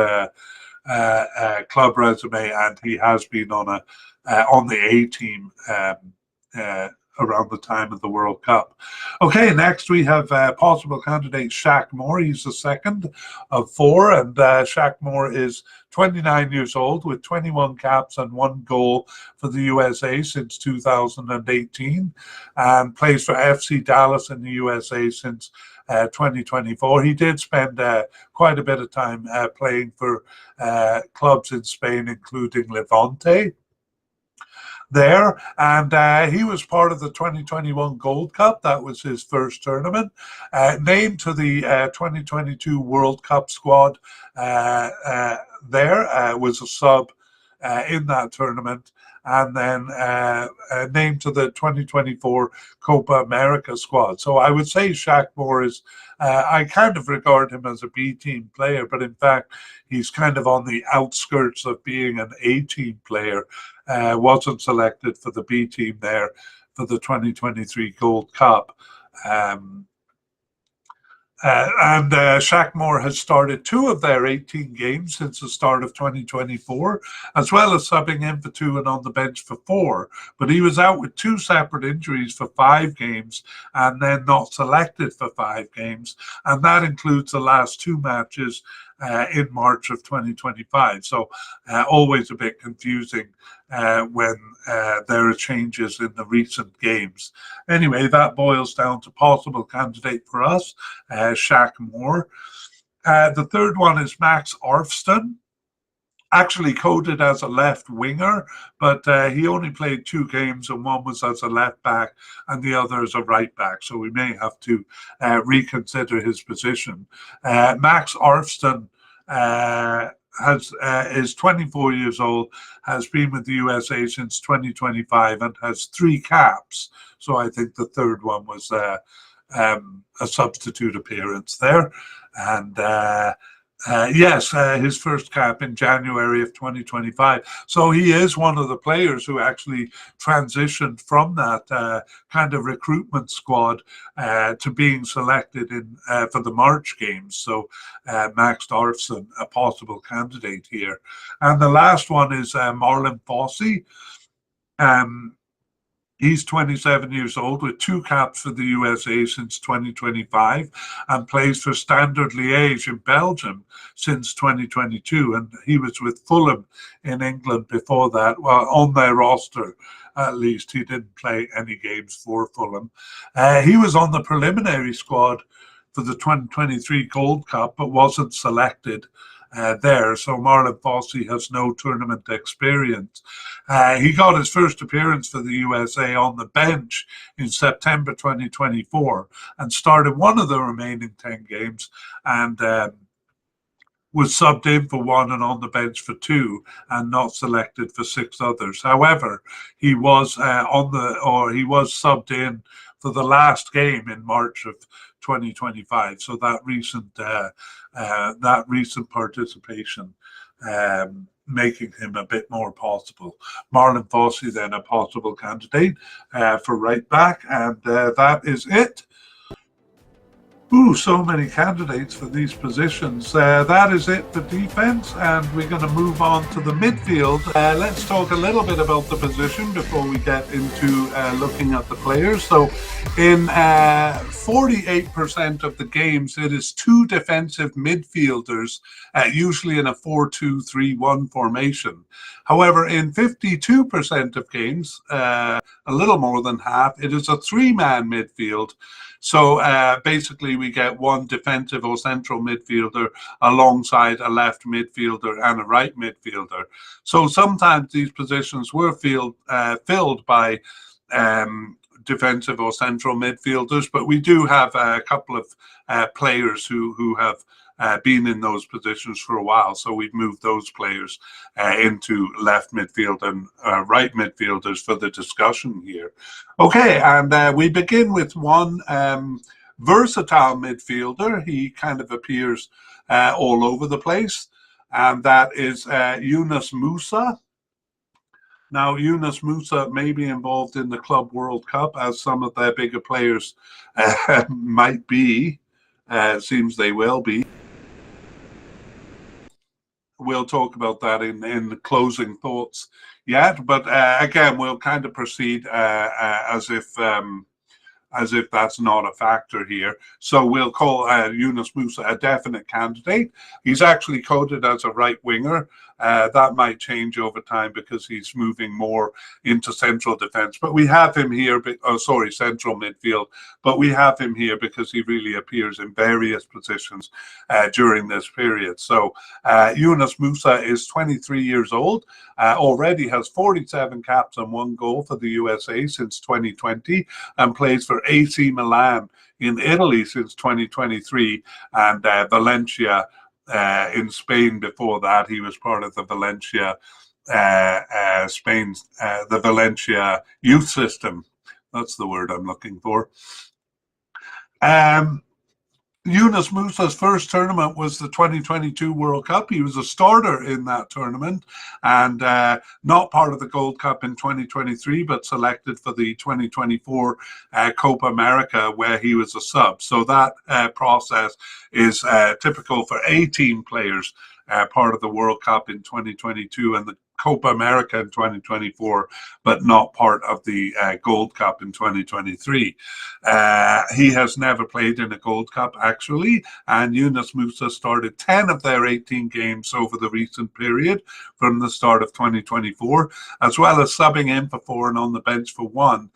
club resume, and he has been on the A team around the time of the World Cup. Okay, next we have possible candidate Shaq Moore. He's the second of four, and Shaq Moore is 29 years old with 21 caps and 1 goal for the USA since 2018, and plays for FC Dallas in the USA since 2024. He did spend quite a bit of time playing for clubs in Spain, including Levante there, and he was part of the 2021 Gold Cup. That was his first tournament. Named to the 2022 World Cup squad there, was a sub in that tournament, and then named to the 2024 Copa America squad. So I would say Shaq Moore is, I kind of regard him as a B team player, but in fact, he's kind of on the outskirts of being an A team player. Wasn't selected for the B team there for the 2023 Gold Cup. And Shaq Moore has started 2 of their 18 games since the start of 2024, as well as subbing in for 2 and on the bench for 4. But he was out with 2 separate injuries for 5 games and then not selected for 5 games. And that includes the last 2 matches in March of 2025. So always a bit confusing when there are changes in the recent games. Anyway, that boils down to possible candidate for us, Shaq Moore. The third one is Max Arfston, actually coded as a left winger, but he only played 2 games, and one was as a left back and the other as a right back. So we may have to reconsider his position. Max Arfston is 24 years old, has been with the USA since 2025, and has 3 caps. So I think the third one was a substitute appearance there. And yes, his first cap in January of 2025. So he is one of the players who actually transitioned from that kind of recruitment squad to being selected in for the March games. So Max Arfsson, a possible candidate here. And the last one is Marlon Fossey. He's 27 years old with 2 caps for the USA since 2025 and plays for Standard Liège in Belgium since 2022. And he was with Fulham in England before that. Well, on their roster, at least. He didn't play any games for Fulham. He was on the preliminary squad for the 2023 Gold Cup, but wasn't selected there. So Marlon Fossey has no tournament experience. He got his first appearance for the USA on the bench in September 2024 and started one of the remaining 10 games, and was subbed in for 1 and on the bench for 2 and not selected for 6 others. However, he was he was subbed in for the last game in March of 2025. So that recent participation making him a bit more possible. Marlon Fossey then a possible candidate for right back, and that is it. Ooh, so many candidates for these positions. That is it for defense, and we're going to move on to the midfield. Let's talk a little bit about the position before we get into looking at the players. So, in 48% of the games, it is two defensive midfielders, usually in a 4-2-3-1 formation. However, in 52% of games, a little more than half, it is a three-man midfield. So basically, we get one defensive or central midfielder alongside a left midfielder and a right midfielder. So sometimes these positions were filled by defensive or central midfielders, but we do have a couple of players who have been in those positions for a while. So we've moved those players into left midfield and right midfielders for the discussion here. Okay, and we begin with one versatile midfielder. He kind of appears all over the place, and that is Yunus Musa. Now, Yunus Musa may be involved in the Club World Cup, as some of their bigger players might be. Seems they will be. We'll talk about that in the closing thoughts yet, but again, we'll kind of proceed as if that's not a factor here. So we'll call Yunus Musa a definite candidate. He's actually coded as a right winger. That might change over time because he's moving more into central defense. But we have him here, central midfield. But we have him here because he really appears in various positions during this period. So Yunus Musa is 23 years old, already has 47 caps and 1 goal for the USA since 2020, and plays for AC Milan in Italy since 2023, and Valencia in Spain before that. He was part of the Valencia, the Valencia youth system. That's the word I'm looking for. Yunus Musa's first tournament was the 2022 World Cup. He was a starter in that tournament and not part of the Gold Cup in 2023, but selected for the 2024 Copa America, where he was a sub. So that process is typical for 18 players, part of the World Cup in 2022 and the Copa America in 2024, but not part of the Gold Cup in 2023. He has never played in a Gold Cup, actually, and Yunus Musa started 10 of their 18 games over the recent period from the start of 2024, as well as subbing in for 4 and on the bench for 1,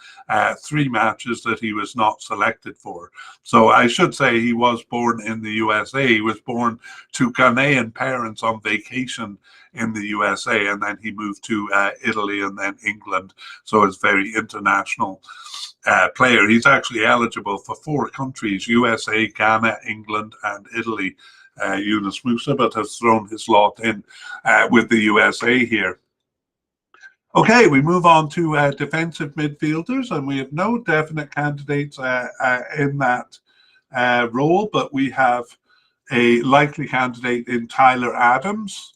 3 matches that he was not selected for. So I should say he was born in the USA. He was born to Ghanaian parents on vacation in the USA, and then he moved to Italy and then England. So it's very international player. He's actually eligible for 4 countries: USA, Ghana, England, and Italy. Yunus Musa, but has thrown his lot in with the USA here. Okay, we move on to defensive midfielders, and we have no definite candidates in that role, but we have a likely candidate in Tyler Adams.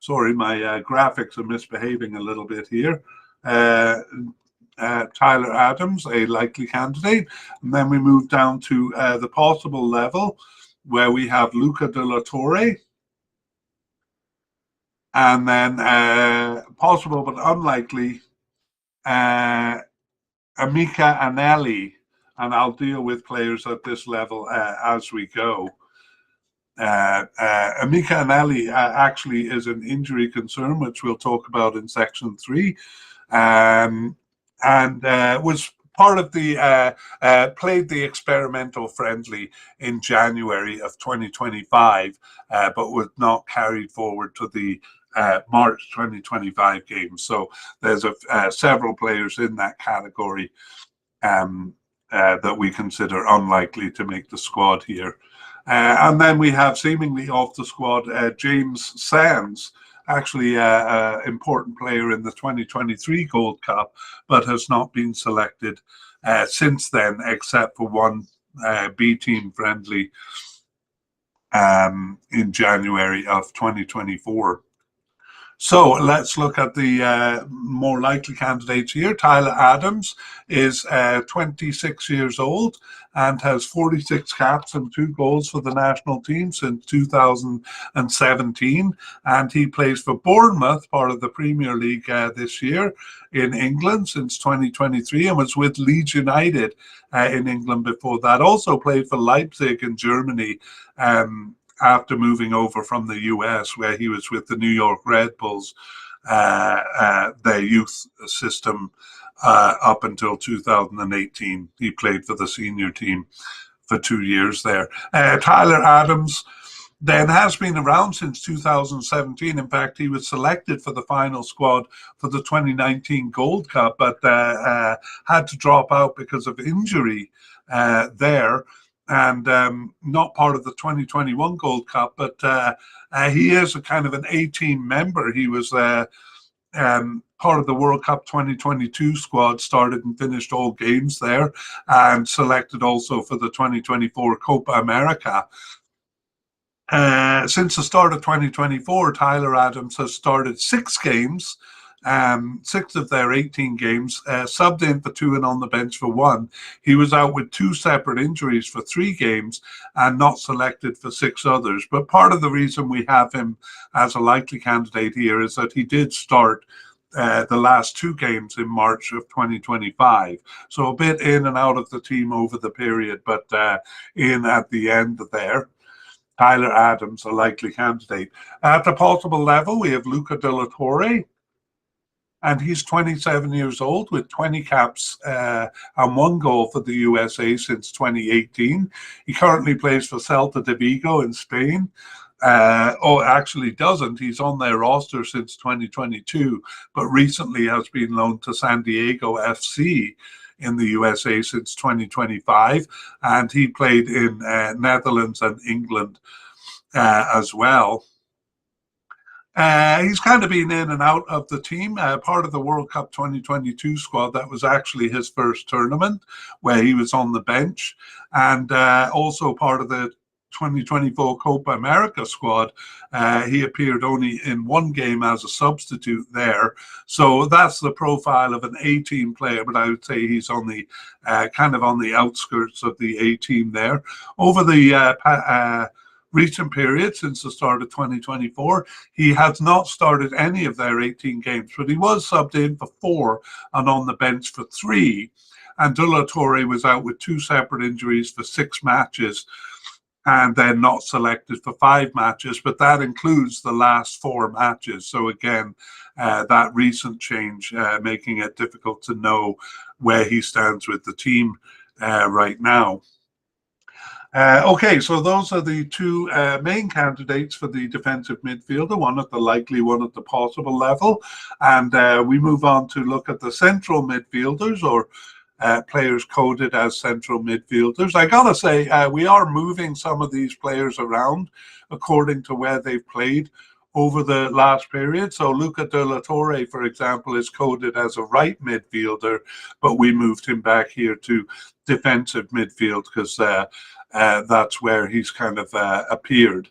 Sorry, my graphics are misbehaving a little bit here. Tyler Adams, a likely candidate. And then we move down to the possible level, where we have Luca de la Torre. And then possible but unlikely, Amica Anelli. And I'll deal with players at this level as we go. Amica Anelli actually is an injury concern, which we'll talk about in section 3, and was part of the played the experimental friendly in January of 2025, but was not carried forward to the March 2025 game. So there's several players in that category that we consider unlikely to make the squad here. And then we have seemingly off the squad James Sands, actually an important player in the 2023 Gold Cup, but has not been selected since then, except for one B team friendly in January of 2024. So let's look at the more likely candidates here. Tyler Adams is 26 years old and has 46 caps and 2 goals for the national team since 2017. And he plays for Bournemouth, part of the Premier League this year in England since 2023, and was with Leeds United in England before that. Also played for Leipzig in Germany. After moving over from the US, where he was with the New York Red Bulls, their youth system up until 2018. He played for the senior team for 2 years there. Tyler Adams then has been around since 2017. In fact, he was selected for the final squad for the 2019 Gold Cup, but had to drop out because of injury there. And not part of the 2021 Gold Cup, but he is a kind of an A-team member. He was part of the World Cup 2022 squad, started and finished all games there, and selected also for the 2024 Copa America. Since the start of 2024, Tyler Adams has started 6 games, 6 of their 18 games, subbed in for 2 and on the bench for 1. He was out with 2 separate injuries for 3 games and not selected for 6 others. But part of the reason we have him as a likely candidate here is that he did start the last 2 games in March of 2025. So a bit in and out of the team over the period, but in at the end there. Tyler Adams, a likely candidate. At the possible level, we have Luca de la Torre, and he's 27 years old with 20 caps and 1 goal for the USA since 2018. He currently plays for Celta de Vigo in Spain. Actually doesn't. He's on their roster since 2022, but recently has been loaned to San Diego FC in the USA since 2025, and he played in Netherlands and England as well. He's kind of been in and out of the team, part of the World Cup 2022 squad. That was actually his first tournament where he was on the bench, and also part of the 2024 Copa America squad. He appeared only in 1 game as a substitute there. So that's the profile of an A-team player, but I would say he's on the kind of on the outskirts of the A-team there. Over the recent period, since the start of 2024, he has not started any of their 18 games, but he was subbed in for 4 and on the bench for 3. And De La Torre was out with 2 separate injuries for 6 matches, and then not selected for 5 matches, but that includes the last 4 matches. So again, that recent change making it difficult to know where he stands with the team right now. Okay, so those are the 2 main candidates for the defensive midfielder, one at the likely, one at the possible level. And we move on to look at the central midfielders, or players coded as central midfielders. I gotta say, we are moving some of these players around according to where they've played over the last period. So Luca de la Torre, for example, is coded as a right midfielder, but we moved him back here to defensive midfield because that's where he's kind of appeared.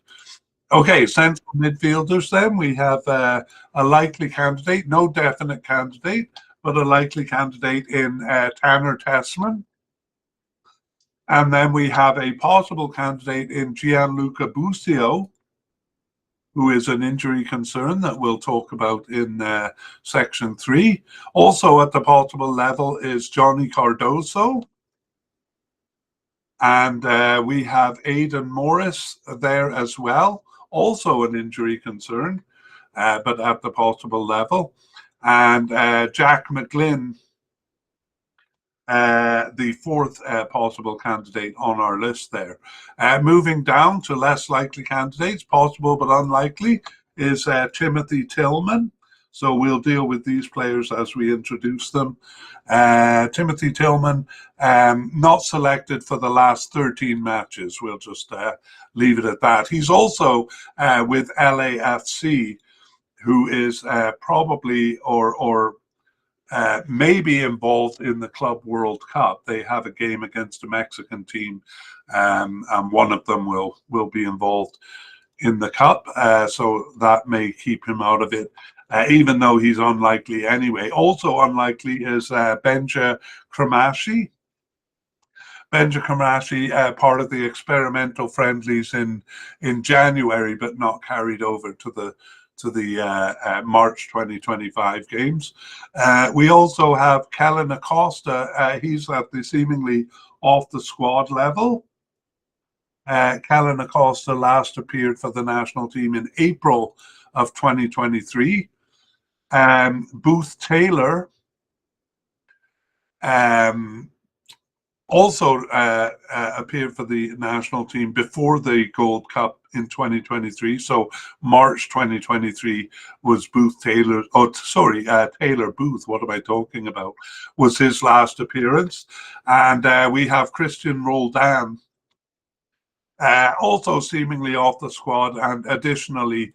Okay, central midfielders then. We have a likely candidate, no definite candidate, but a likely candidate in Tanner Tessman. And then we have a possible candidate in Gianluca Busio, who is an injury concern that we'll talk about in section 3. Also at the possible level is Johnny Cardoso. And we have Aidan Morris there as well, also an injury concern, but at the possible level. And Jack McGlynn, the 4th possible candidate on our list there. Moving down to less likely candidates, possible but unlikely, is Timothy Tillman. So we'll deal with these players as we introduce them. Timothy Tillman, not selected for the last 13 matches. We'll just leave it at that. He's also with LAFC, who is probably or maybe involved in the Club World Cup. They have a game against a Mexican team, and one of them will be involved in the cup, so that may keep him out of it. even though he's unlikely anyway. Also unlikely is Benja Kramashi. Benja Kramashi, part of the experimental friendlies in January, but not carried over to the March 2025 games. We also have Kellen Acosta. He's at the seemingly off the squad level. Kellen Acosta last appeared for the national team in April of 2023. Booth Taylor also appeared for the national team before the Gold Cup in 2023. So March 2023 was Booth Taylor. Oh, sorry, Taylor Booth. What am I talking about? Was his last appearance, and we have Christian Roldan. Also seemingly off the squad, and additionally,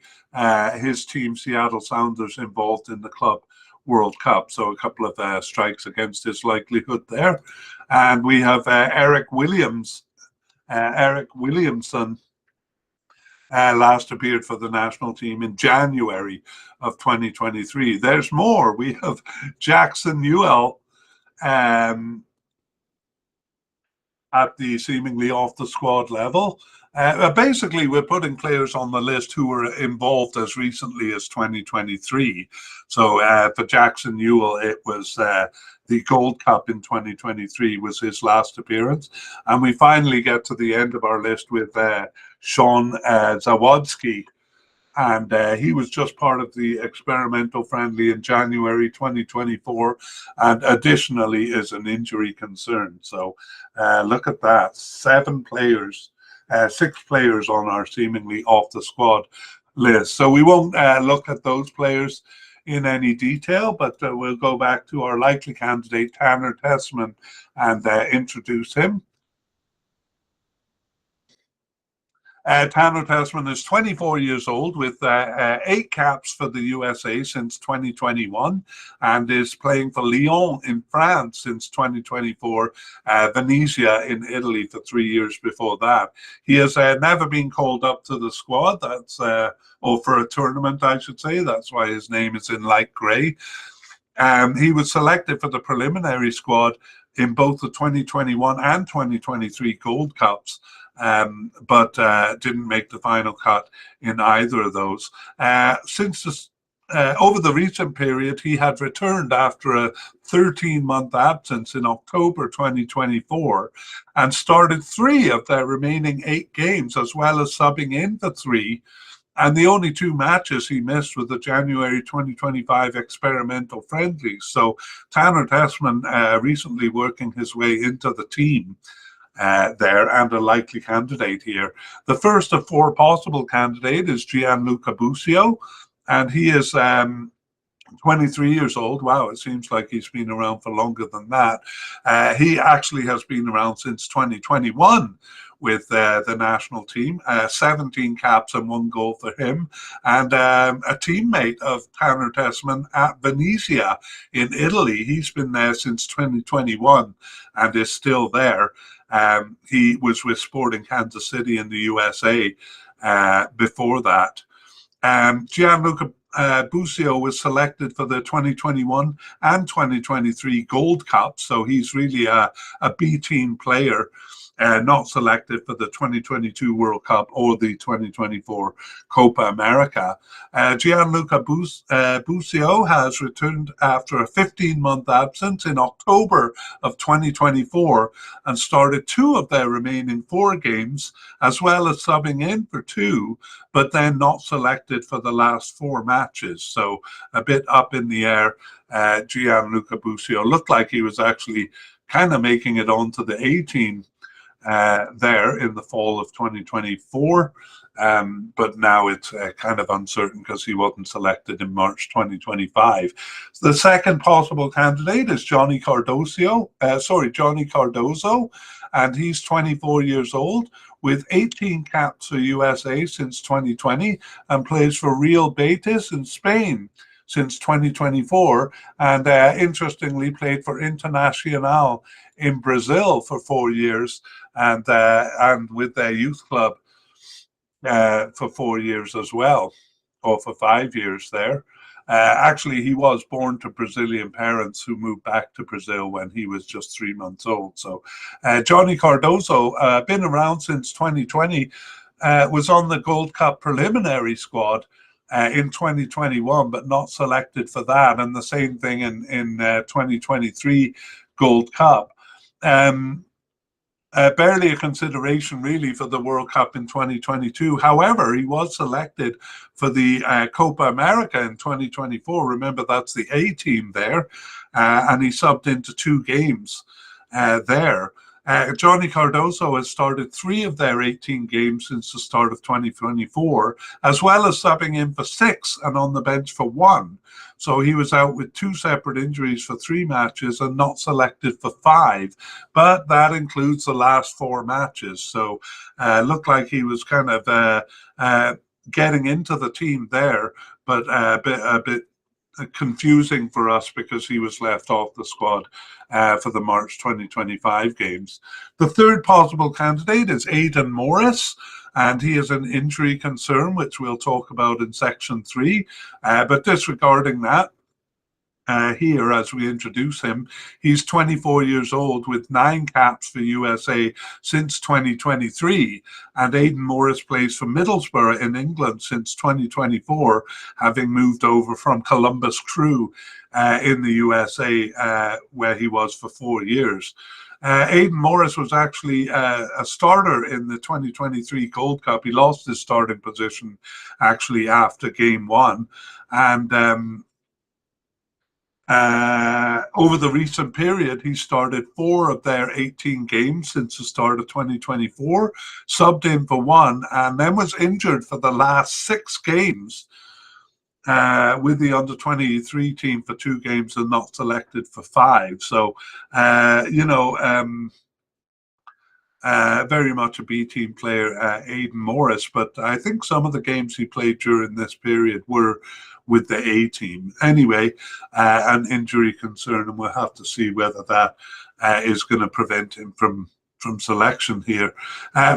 his team, Seattle Sounders, involved in the Club World Cup. So a couple of strikes against his likelihood there. And we have Eric Williamson, last appeared for the national team in January of 2023. There's more. We have Jackson Newell, at the seemingly off the squad level. Basically, we're putting players on the list who were involved as recently as 2023. So for Jackson Newell, it was the Gold Cup in 2023 was his last appearance. And we finally get to the end of our list with Sean Zawadzki. And he was just part of the experimental friendly in January 2024, and additionally is an injury concern. So look at that, 7 players, 6 players on our seemingly off the squad list. So we won't look at those players in any detail, but we'll go back to our likely candidate, Tanner Tessman, and introduce him. Tanner Tessman is 24 years old with 8 caps for the USA since 2021 and is playing for Lyon in France since 2024, Venezia in Italy for 3 years before that. He has never been called up to the squad, or for a tournament, I should say. That's why his name is in light grey. He was selected for the preliminary squad in both the 2021 and 2023 Gold Cups. But didn't make the final cut in either of those. Over the recent period, he had returned after a 13-month absence in October 2024 and started 3 of their remaining 8 games, as well as subbing in for 3. And the only 2 matches he missed were the January 2025 experimental friendlies. So Tanner Tessman recently working his way into the team there, and a likely candidate here. The first of 4 possible candidates is Gianluca Busio, and he is 23 years old. Wow, it seems like he's been around for longer than that. He actually has been around since 2021 with the national team, 17 caps and 1 goal for him, and a teammate of Tanner Tessman at Venezia in Italy. He's been there since 2021 and is still there. He was with Sporting Kansas City in the USA before that. Gianluca Busio was selected for the 2021 and 2023 Gold Cup, so he's really a B team player. Not selected for the 2022 World Cup or the 2024 Copa America. Gianluca Busio has returned after a 15-month absence in October of 2024 and started 2 of their remaining 4 games, as well as subbing in for 2, but then not selected for the last 4 matches. So a bit up in the air. Gianluca Busio looked like he was actually kind of making it onto the A team there in the fall of 2024, but now it's kind of uncertain because he wasn't selected in March 2025. The second possible candidate is Johnny Cardozo, and he's 24 years old with 18 caps for USA since 2020 and plays for Real Betis in Spain since 2024, and interestingly played for Internacional in Brazil for 4 years, and with their youth club for 4 years as well, or for 5 years there. Actually, he was born to Brazilian parents who moved back to Brazil when he was just 3 months old. So Johnny Cardoso, been around since 2020, was on the Gold Cup preliminary squad in 2021, but not selected for that. And the same thing in 2023 Gold Cup. Barely a consideration really for the World Cup in 2022. However, he was selected for the Copa America in 2024. Remember, that's the A team there, and he subbed into 2 games there. Johnny Cardoso has started 3 of their 18 games since the start of 2024, as well as subbing in for 6 and on the bench for 1. So he was out with 2 separate injuries for 3 matches and not selected for 5, but that includes the last 4 matches. So looked like he was kind of getting into the team there, but a bit confusing for us because he was left off the squad for the March 2025 games. The third possible candidate is Aidan Morris, and he has an injury concern, which we'll talk about in section 3. But disregarding that, here as we introduce him, he's 24 years old with 9 caps for USA since 2023, and Aidan Morris plays for Middlesbrough in England since 2024, having moved over from Columbus Crew in the USA, where he was for 4 years. Aidan Morris was actually a starter in the 2023 Gold Cup. He lost his starting position actually after game 1, and over the recent period, he started 4 of their 18 games since the start of 2024, subbed in for 1, and then was injured for the last 6 games with the under-23 team for 2 games and not selected for 5. So, very much a B team player, Aidan Morris, but I think some of the games he played during this period were with the A team. Anyway, an injury concern, and we'll have to see whether that is going to prevent him from selection here.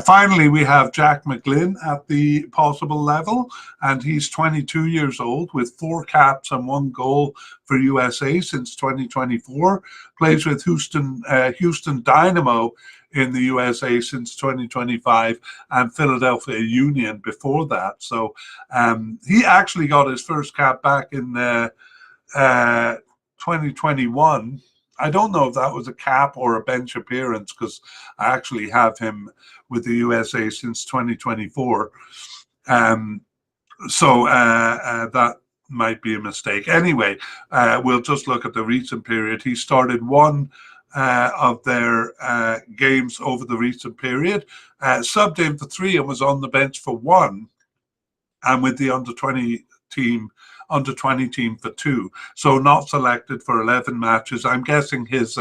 Finally, we have Jack McGlynn at the possible level, and he's 22 years old with 4 caps and 1 goal for USA since 2024. Plays with Houston Dynamo in the USA since 2025, and Philadelphia Union before that. So he actually got his first cap back in 2021. I don't know if that was a cap or a bench appearance, because I actually have him with the USA since 2024. So that might be a mistake. Anyway, we'll just look at the recent period. He started 1 of their games over the recent period, subbed in for 3 and was on the bench for 1, and with the under-20 team for 2. So not selected for 11 matches. I'm guessing his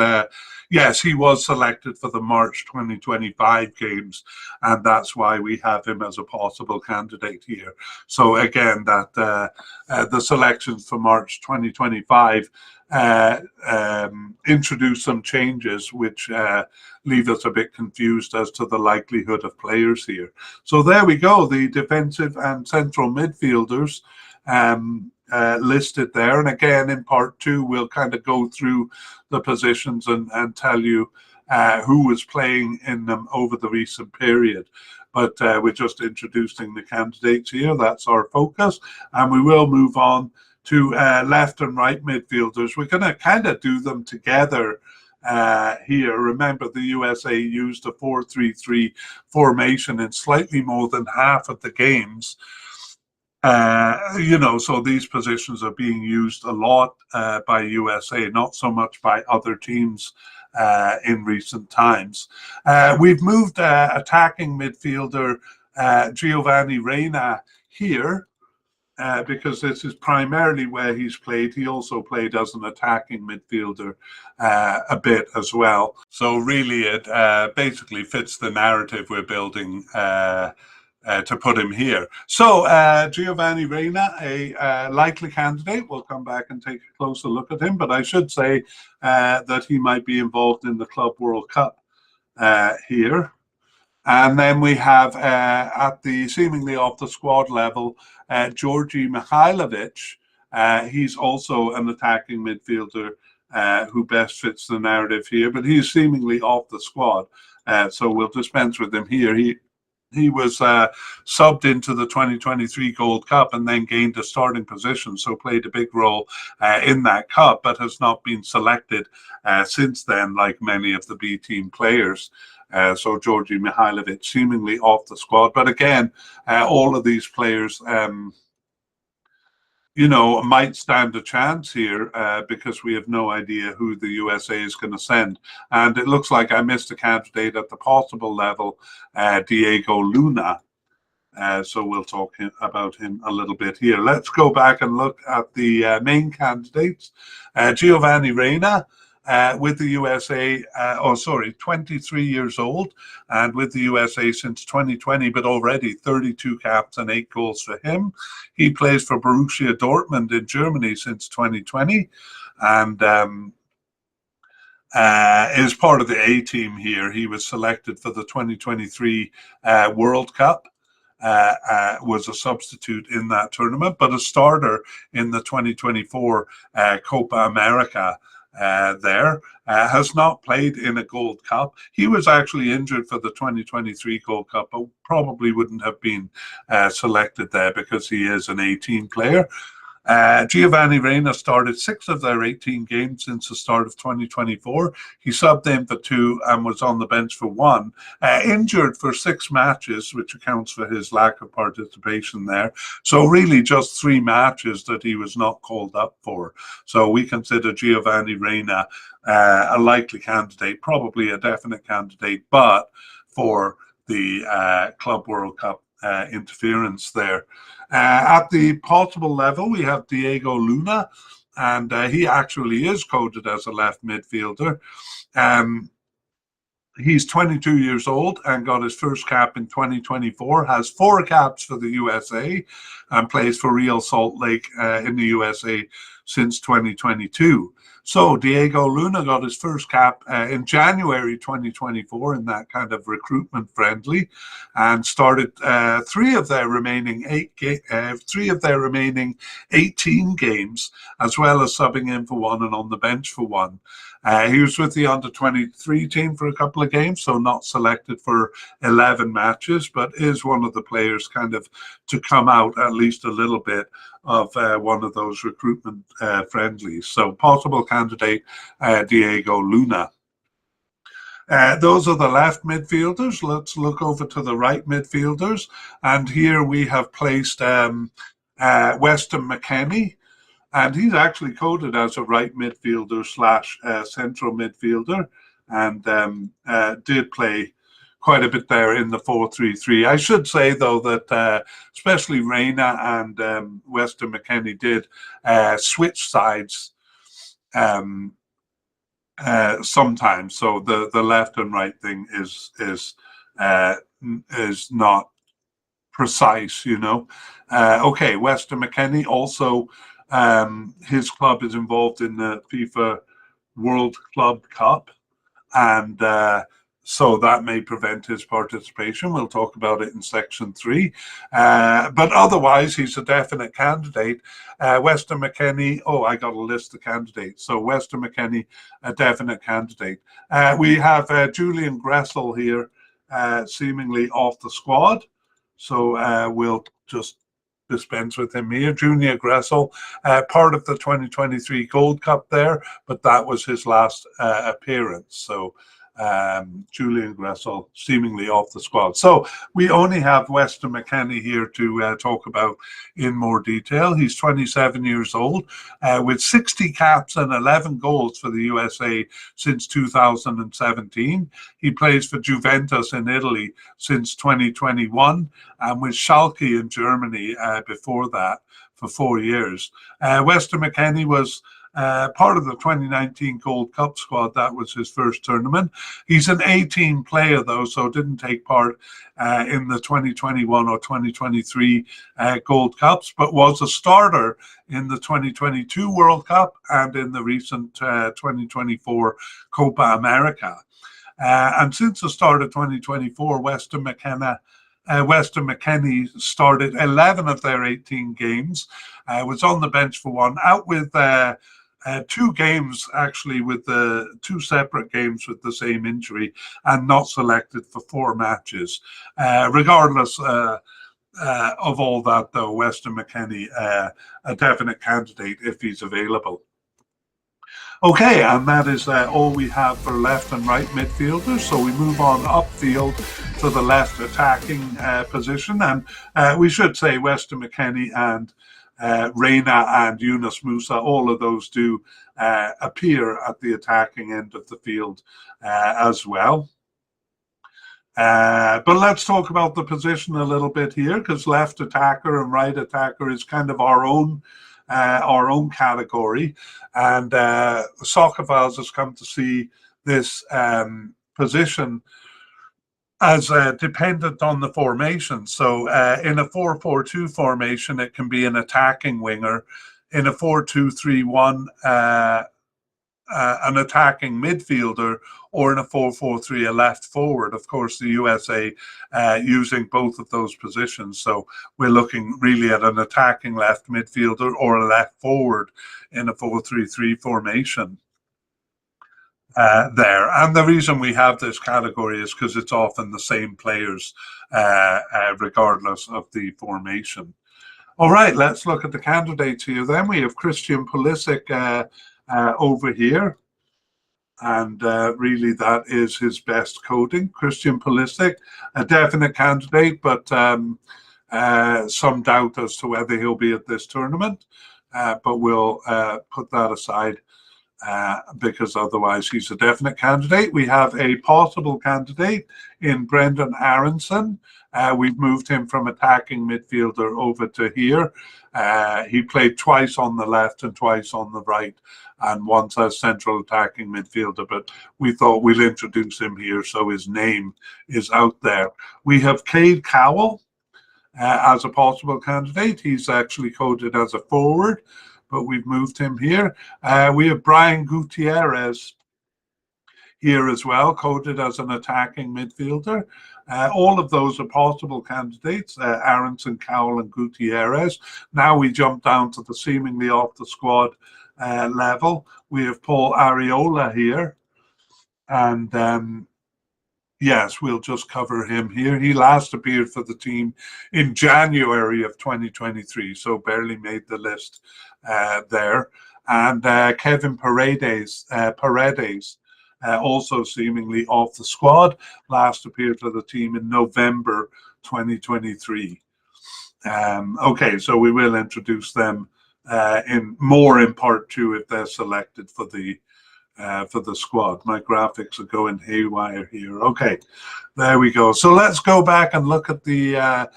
yes, he was selected for the March 2025 games, and that's why we have him as a possible candidate here. So again, that the selections for March 2025 introduce some changes which leave us a bit confused as to the likelihood of players here. So there we go, the defensive and central midfielders listed there. And again, in part 2, we'll kind of go through the positions and tell you who was playing in them over the recent period. But we're just introducing the candidates here. That's our focus. And we will move on to left and right midfielders. We're going to kind of do them together here. Remember, the USA used a 4-3-3 formation in slightly more than half of the games. So these positions are being used a lot by USA, not so much by other teams in recent times. We've moved attacking midfielder Giovanni Reyna here, because this is primarily where he's played. He also played as an attacking midfielder a bit as well. So really it basically fits the narrative we're building to put him here. So Giovanni Reyna, a likely candidate. We'll come back and take a closer look at him, but I should say that he might be involved in the Club World Cup here. And then we have at the seemingly off the squad level, Georgi Mihailovic, He's also an attacking midfielder who best fits the narrative here, but he's seemingly off the squad. So we'll dispense with him here. He was subbed into the 2023 Gold Cup and then gained a starting position, so played a big role in that cup, but has not been selected since then, like many of the B team players. So Georgi Mihailovic seemingly off the squad. But again, all of these players might stand a chance here because we have no idea who the USA is going to send. And it looks like I missed a candidate at the possible level, Diego Luna. So we'll talk about him a little bit here. Let's go back and look at the main candidates. Giovanni Reyna. With the USA, 23 years old, and with the USA since 2020, but already 32 caps and 8 goals for him. He plays for Borussia Dortmund in Germany since 2020, and is part of the A team here. He was selected for the 2023 World Cup. Was a substitute in that tournament, but a starter in the 2024 Copa America. Has not played in a Gold Cup. He was actually injured for the 2023 Gold Cup, but probably wouldn't have been selected there because he is an 18 player. Giovanni Reyna started 6 of their 18 games since the start of 2024. He subbed in for 2 and was on the bench for 1. Injured for 6 matches, which accounts for his lack of participation there. So really just 3 matches that he was not called up for. So we consider Giovanni Reyna a likely candidate, probably a definite candidate, but for the Club World Cup interference there. At the possible level, we have Diego Luna, and he actually is coded as a left midfielder. He's 22 years old and got his first cap in 2024, has 4 caps for the USA, and plays for Real Salt Lake in the USA since 2022. So Diego Luna got his first cap in January 2024 in that kind of recruitment friendly, and started 3 of their remaining 18 games, as well as subbing in for 1 and on the bench for 1. He was with the under-23 team for a couple of games, so not selected for 11 matches, but is one of the players kind of to come out at least a little bit of one of those recruitment friendlies. So possible candidate, Diego Luna. Those are the left midfielders. Let's look over to the right midfielders. And here we have placed Weston McKennie. And he's actually coded as a right midfielder / central midfielder, and did play quite a bit there in the 4-3-3. I should say, though, that especially Reyna and Weston McKennie did switch sides sometimes. So the left and right thing is not precise, Okay, Weston McKennie also. His club is involved in the FIFA World Club Cup, and so that may prevent his participation. We'll talk about it in section 3. But otherwise, he's a definite candidate. Weston McKennie, I got a list of candidates. So Weston McKennie, a definite candidate. We have Julian Gressel here, seemingly off the squad. So we'll just dispense with him here. Junior Gressel, part of the 2023 Gold Cup there, but that was his last appearance. So Julian Gressel seemingly off the squad. So we only have Weston McKennie here to talk about in more detail. He's 27 years old with 60 caps and 11 goals for the USA since 2017. He plays for Juventus in Italy since 2021 and with Schalke in Germany before that for 4 years. Weston McKennie was part of the 2019 Gold Cup squad. That was his first tournament. He's an 18 player, though, so didn't take part in the 2021 or 2023 Gold Cups, but was a starter in the 2022 World Cup and in the recent 2024 Copa America. And since the start of 2024, Weston McKennie Weston McKennie started 11 of their 18 games, was on the bench for one, out with 2 games, actually, with the 2 separate games with the same injury, and not selected for 4 matches. Regardless of all that, though, Weston McKennie, a definite candidate if he's available. Okay, and that is all we have for left and right midfielders. So we move on upfield to the left attacking position. And we should say Weston McKennie and Reina and Yunus Musa, all of those do appear at the attacking end of the field as well. But let's talk about the position a little bit here, because left attacker and right attacker is kind of our own category, and Soccerfiles has come to see this position as dependent on the formation. So in a 4-4-2 formation, it can be an attacking winger. In a 4-2-3-1, an attacking midfielder, or in a 4-4-3, a left forward. Of course, the USA using both of those positions. So we're looking really at an attacking left midfielder or a left forward in a 4-3-3 formation there. And the reason we have this category is because it's often the same players, regardless of the formation. All right, let's look at the candidates here. Then we have Christian Pulisic over here, and really that is his best coding. Christian Pulisic, a definite candidate, but some doubt as to whether he'll be at this tournament, but we'll put that aside because otherwise he's a definite candidate. We have a possible candidate in Brendan Aronson. We've moved him from attacking midfielder over to here. He played twice on the left and twice on the right, and once as central attacking midfielder, but we thought we'll introduce him here so his name is out there. We have Cade Cowell as a possible candidate. He's actually coded as a forward, but we've moved him here. We have Brian Gutierrez here as well, coded as an attacking midfielder. All of those are possible candidates, Aronson, Cowell and Gutierrez. Now we jump down to the seemingly off the squad level. We have Paul Areola here, and yes, we'll just cover him here. He last appeared for the team in January of 2023, so barely made the list there. And Kevin Paredes, also seemingly off the squad, last appeared for the team in November 2023. Okay, so we will introduce them in part 2 if they're selected for the squad. My graphics are going haywire here. Okay, there we go. So let's go back and look at the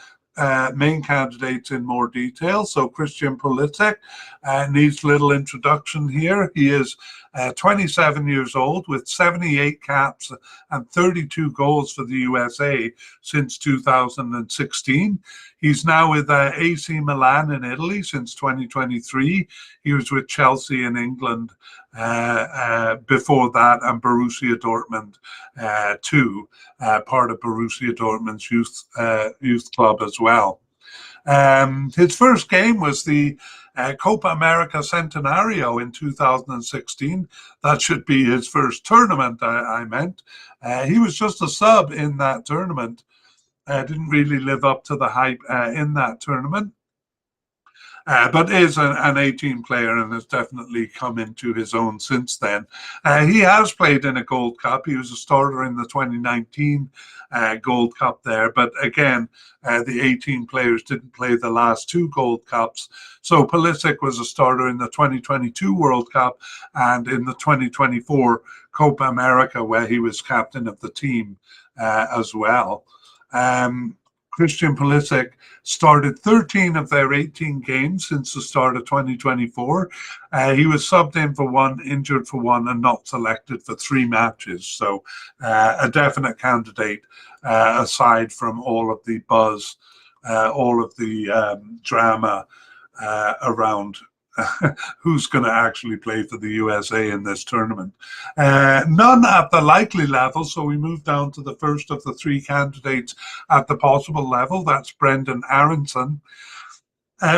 main candidates in more detail. So Christian Pulisic needs little introduction here. He is 27 years old with 78 caps and 32 goals for the USA since 2016. He's now with AC Milan in Italy since 2023. He was with Chelsea in England before that, and Borussia Dortmund too, part of Borussia Dortmund's youth club as well. His first game was the Copa America Centenario in 2016. That should be his first tournament, I meant. He was just a sub in that tournament. Didn't really live up to the hype in that tournament. But is an 18 player and has definitely come into his own since then. He has played in a Gold Cup. He was a starter in the 2019 Gold Cup there. But again, the 18 players didn't play the last 2 Gold Cups. So Pulisic was a starter in the 2022 World Cup and in the 2024 Copa America, where he was captain of the team as well. Christian Pulisic started 13 of their 18 games since the start of 2024. He was subbed in for 1, injured for 1, and not selected for 3 matches. So a definite candidate, aside from all of the buzz, all of the drama around who's going to actually play for the USA in this tournament. None at the likely level, so we move down to the first of the three candidates at the possible level. That's Brendan Aronson.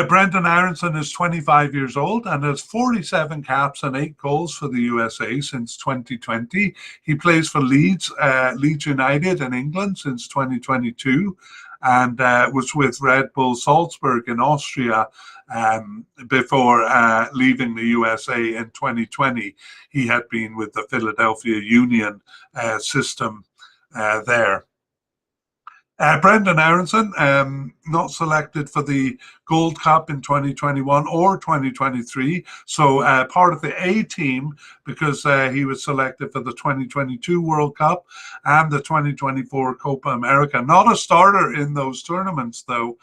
Brendan Aronson is 25 years old and has 47 caps and 8 goals for the USA since 2020. He plays for Leeds United in England since 2022 and was with Red Bull Salzburg in Austria before leaving the USA in 2020. He had been with the Philadelphia Union system there. Brendan Aronson, not selected for the Gold Cup in 2021 or 2023, so part of the A team because he was selected for the 2022 World Cup and the 2024 Copa America. Not a starter in those tournaments, though,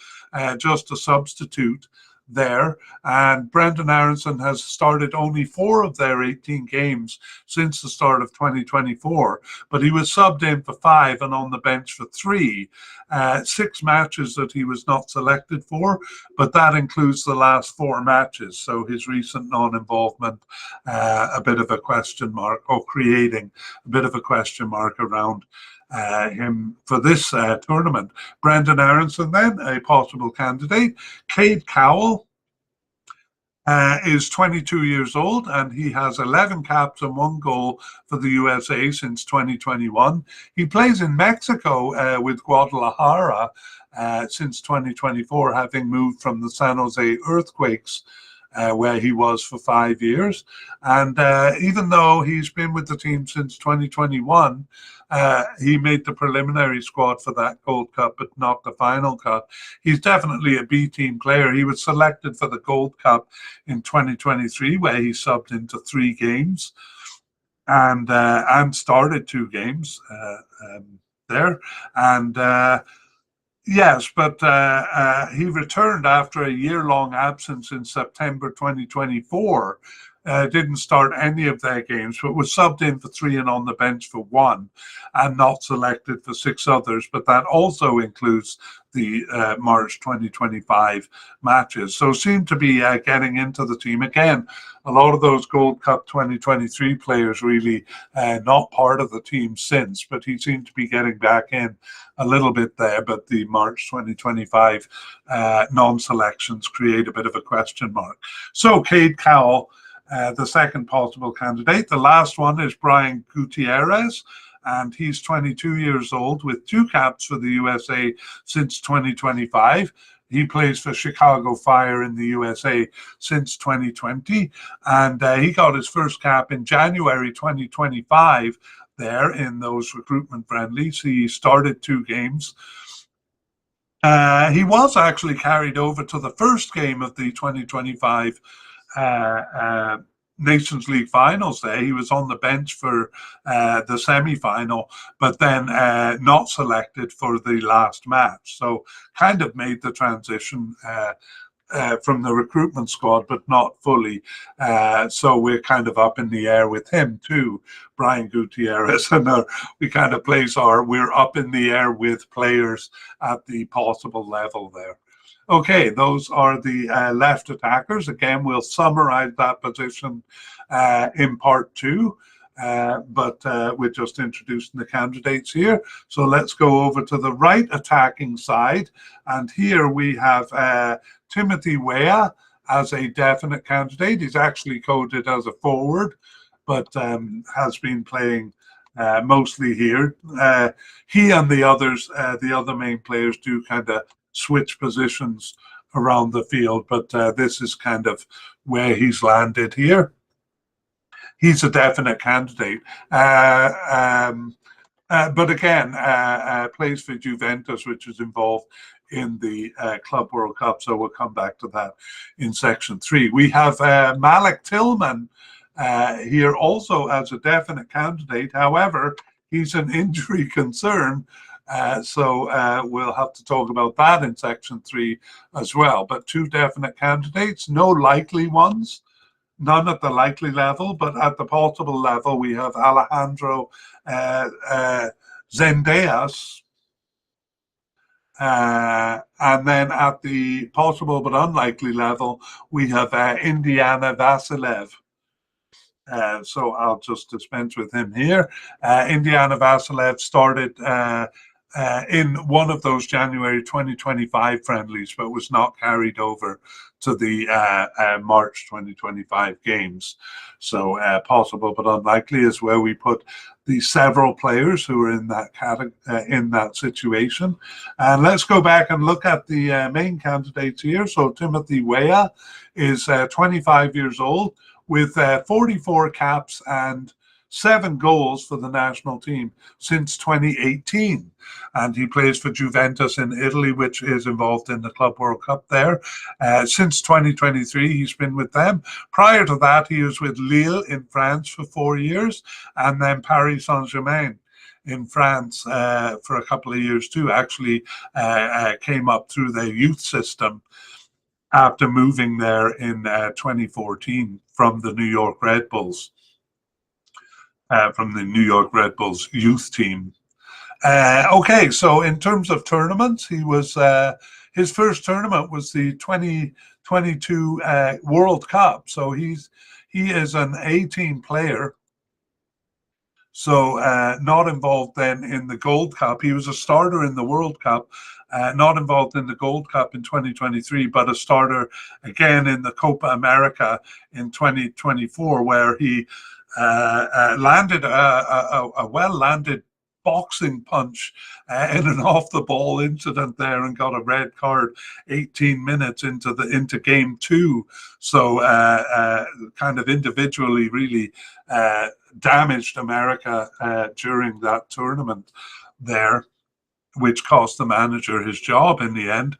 just a substitute there. And Brendan Aronson has started only 4 of their 18 games since the start of 2024, but he was subbed in for 5 and on the bench for 3. 6 matches that he was not selected for, but that includes the last 4 matches. So his recent non-involvement, a bit of a question mark, or creating a bit of a question mark around him for this tournament. Brendan Aronson, then, a possible candidate. Cade Cowell is 22 years old and he has 11 caps and 1 goal for the USA since 2021. He plays in Mexico with Guadalajara since 2024, having moved from the San Jose Earthquakes, where he was for 5 years. And even though he's been with the team since 2021, he made the preliminary squad for that Gold Cup, but not the final cut. He's definitely a B team player. He was selected for the Gold Cup in 2023, where he subbed into 3 games and started 2 games there. And yes, but he returned after a year-long absence in September 2024. Didn't start any of their games, but was subbed in for 3 and on the bench for 1, and not selected for 6 others. But that also includes the March 2025 matches. So seemed to be getting into the team again. A lot of those Gold Cup 2023 players really not part of the team since, but he seemed to be getting back in a little bit there. But the March 2025 non-selections create a bit of a question mark. So Cade Cowell, the second possible candidate. The last one is Brian Gutierrez, and he's 22 years old with 2 caps for the USA since 2025. He plays for Chicago Fire in the USA since 2020, and he got his first cap in January 2025 there in those recruitment friendlies. He started 2 games. He was actually carried over to the first game of the 2025 Nations League finals there. He was on the bench for the semi-final, but then not selected for the last match. So kind of made the transition from the recruitment squad, but not fully. So we're kind of up in the air with him too, Brian Gutierrez. And we kind of we're up in the air with players at the possible level there. Okay, those are the left attackers. Again, we'll summarize that position in part 2, but we're just introducing the candidates here. So let's go over to the right attacking side. And here we have Timothy Weah as a definite candidate. He's actually coded as a forward, but has been playing mostly here. He and the others, the other main players, do kind of switch positions around the field, but this is kind of where he's landed here. He's a definite candidate. But again, plays for Juventus, which is involved in the Club World Cup, so we'll come back to that in section 3. We have Malik Tillman here also as a definite candidate. However, he's an injury concern, so we'll have to talk about that in section 3 as well. But 2 definite candidates, no likely ones, none at the likely level, but at the possible level, we have Alejandro Zendejas, And then at the possible but unlikely level, we have Indiana Vasilev. So I'll just dispense with him here. Indiana Vasilev started in one of those January 2025 friendlies, but was not carried over to the March 2025 games. So possible but unlikely is where we put the several players who are in that situation. And let's go back and look at the main candidates here. So Timothy Weah is 25 years old with 44 caps and 7 goals for the national team since 2018. And he plays for Juventus in Italy, which is involved in the Club World Cup there. Since 2023, he's been with them. Prior to that, he was with Lille in France for 4 years, and then Paris Saint-Germain in France for a couple of years too. Actually came up through their youth system after moving there in 2014 from the New York Red Bulls, youth team. Okay, so in terms of tournaments, he was his first tournament was the 2022 World Cup. So he is an A-team player. So not involved then in the Gold Cup. He was a starter in the World Cup, not involved in the Gold Cup in 2023, but a starter again in the Copa America in 2024, where he landed a well-landed boxing punch in an off-the-ball incident there and got a red card 18 minutes into game 2. So kind of individually really damaged America during that tournament there, which cost the manager his job in the end.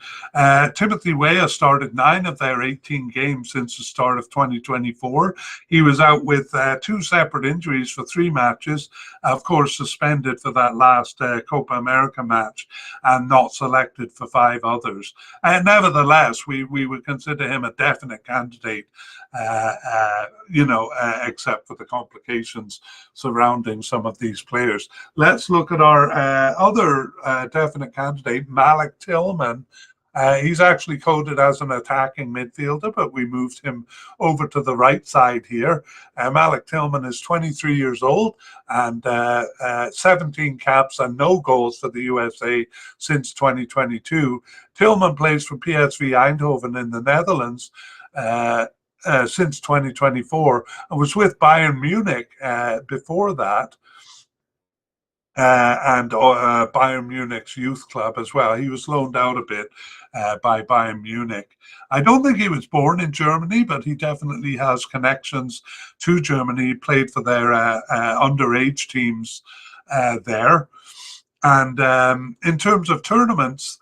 Timothy Weah started 9 of their 18 games since the start of 2024. He was out with 2 separate injuries for 3 matches, of course suspended for that last Copa America match and not selected for 5 others. Nevertheless, we would consider him a definite candidate, except for the complications surrounding some of these players. Let's look at our other definite candidate, Malik Tillman. He's actually coded as an attacking midfielder, but we moved him over to the right side here. Malik Tillman is 23 years old and 17 caps and no goals for the USA since 2022. Tillman plays for PSV Eindhoven in the Netherlands since 2024 and was with Bayern Munich before that. And Bayern Munich's youth club as well. He was loaned out a bit by Bayern Munich. I don't think he was born in Germany, but he definitely has connections to Germany. He played for their underage teams there. And in terms of tournaments,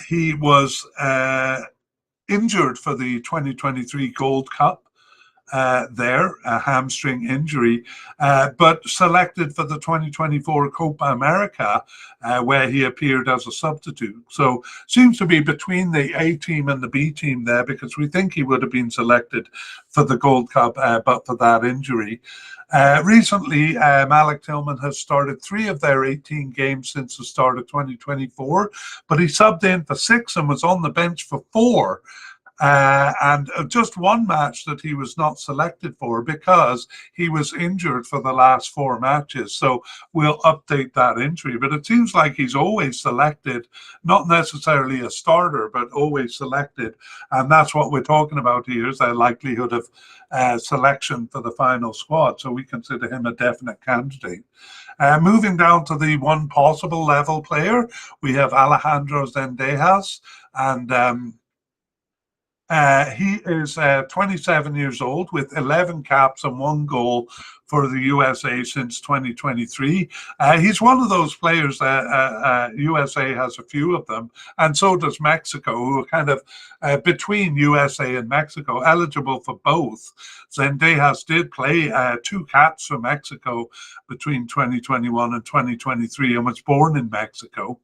he was injured for the 2023 Gold Cup. There, a hamstring injury, but selected for the 2024 Copa America, where he appeared as a substitute. So seems to be between the A team and the B team there, because we think he would have been selected for the Gold Cup, but for that injury. Recently, Malik Tillman has started 3 of their 18 games since the start of 2024, but he subbed in for 6 and was on the bench for 4. And just 1 match that he was not selected for because he was injured for the last 4 matches. So we'll update that injury. But it seems like he's always selected, not necessarily a starter, but always selected. And that's what we're talking about here, is the likelihood of selection for the final squad. So we consider him a definite candidate. Moving down to the one possible level player, we have Alejandro Zendejas, and he is 27 years old with 11 caps and 1 goal for the USA since 2023. He's one of those players that USA has a few of them, and so does Mexico, who are kind of between USA and Mexico, eligible for both. Zendejas did play 2 caps for Mexico between 2021 and 2023 and was born in Mexico.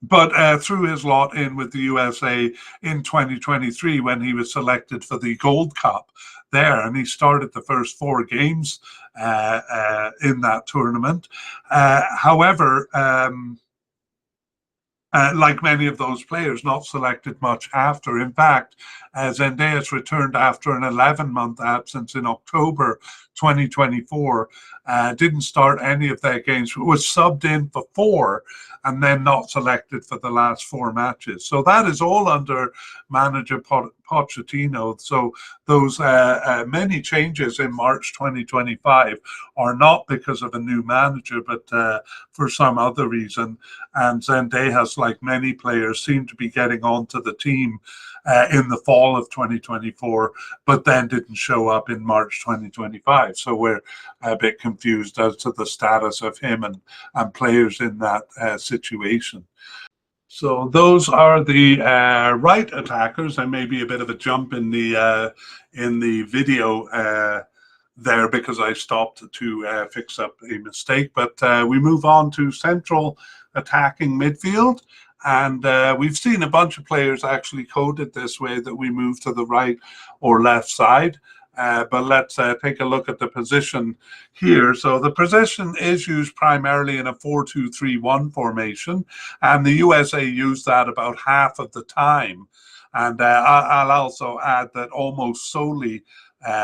but threw his lot in with the USA in 2023 when he was selected for the Gold Cup there, and he started the first 4 games in that tournament. However, like many of those players, not selected much after. In fact, Zendejas returned after an 11-month absence in October 2024, didn't start any of their games, was subbed in for 4 and then not selected for the last 4 matches. So that is all under manager Pochettino. So those many changes in March 2025 are not because of a new manager, but for some other reason. And Zendejas, like many players, seem to be getting onto the team in the fall of 2024, but then didn't show up in March 2025. So we're a bit confused as to the status of him and players in that situation. So those are the right attackers, and maybe a bit of a jump in the video there because I stopped to fix up a mistake. But we move on to central attacking midfield. And we've seen a bunch of players actually coded this way, that we move to the right or left side. But let's take a look at the position here. So the position is used primarily in a 4-2-3-1 formation, and the USA used that about half of the time. And I'll also add that almost solely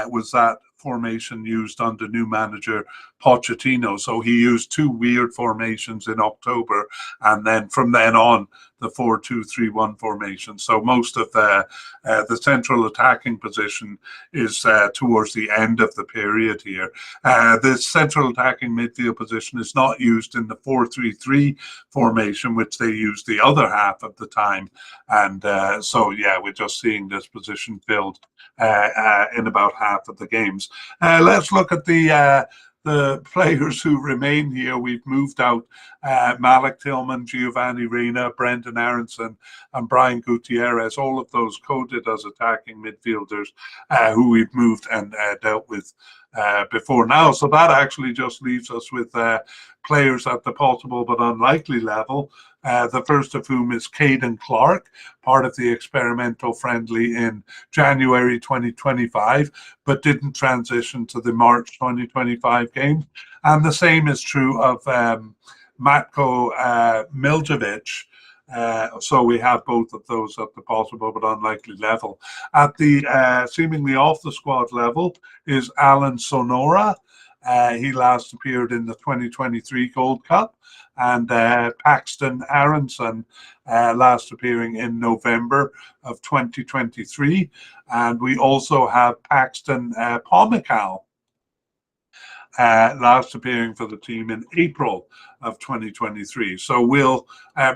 was that formation used under new manager Pochettino. So he used 2 weird formations in October, and then from then on the 4-2-3-1 formation. So most of the central attacking position is towards the end of the period here. The central attacking midfield position is not used in the 4-3-3 formation, which they use the other half of the time. And so yeah, we're just seeing this position filled in about half of the games. Let's look at the players who remain here. We've moved out Malik Tillman, Giovanni Reina, Brendan Aronson, and Brian Gutierrez, all of those coded as attacking midfielders who we've moved and dealt with before now. So that actually just leaves us with players at the possible but unlikely level. The first of whom is Caden Clark, part of the experimental friendly in January 2025, but didn't transition to the March 2025 game. And the same is true of Matko Miljevic. So we have both of those at the possible but unlikely level. At the seemingly off the squad level is Alan Sonora. He last appeared in the 2023 Gold Cup, and Paxton Aronson last appearing in November of 2023. And we also have Paxton Pomykal last appearing for the team in April of 2023. So we'll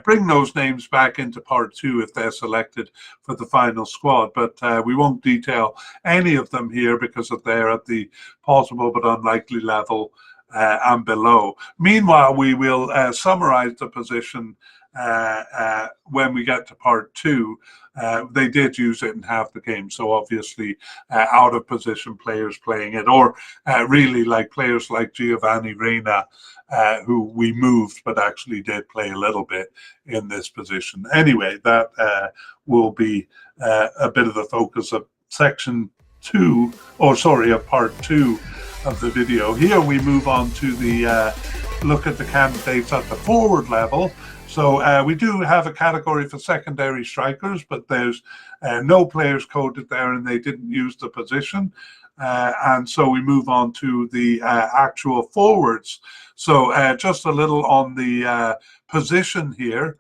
bring those names back into part 2 if they're selected for the final squad, but we won't detail any of them here because they're at the possible but unlikely level and below. Meanwhile, we will summarize the position when we get to part 2. They did use it in half the game, so obviously out of position players playing it, or really like players like Giovanni Reina, who we moved but actually did play a little bit in this position. Anyway, that will be a bit of the focus of section 2, or sorry, of part 2 of the video. Here we move on to the look at the candidates at the forward level. So we do have a category for secondary strikers, but there's no players coded there and they didn't use the position. And so we move on to the actual forwards. So just a little on the position here.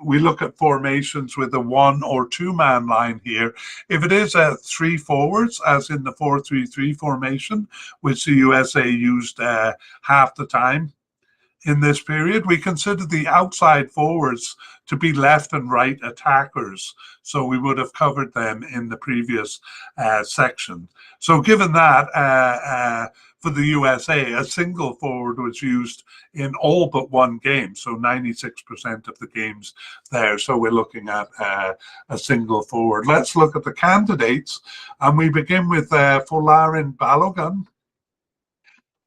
We look at formations with a 1 or 2 man line here. If it is 3 forwards, as in the 4-3-3 formation, which the USA used half the time in this period, we consider the outside forwards to be left and right attackers. So we would have covered them in the previous section. So given that, for the USA, a single forward was used in all but 1 game, so 96% of the games there. So we're looking at a single forward. Let's look at the candidates, and we begin with Folarin Balogun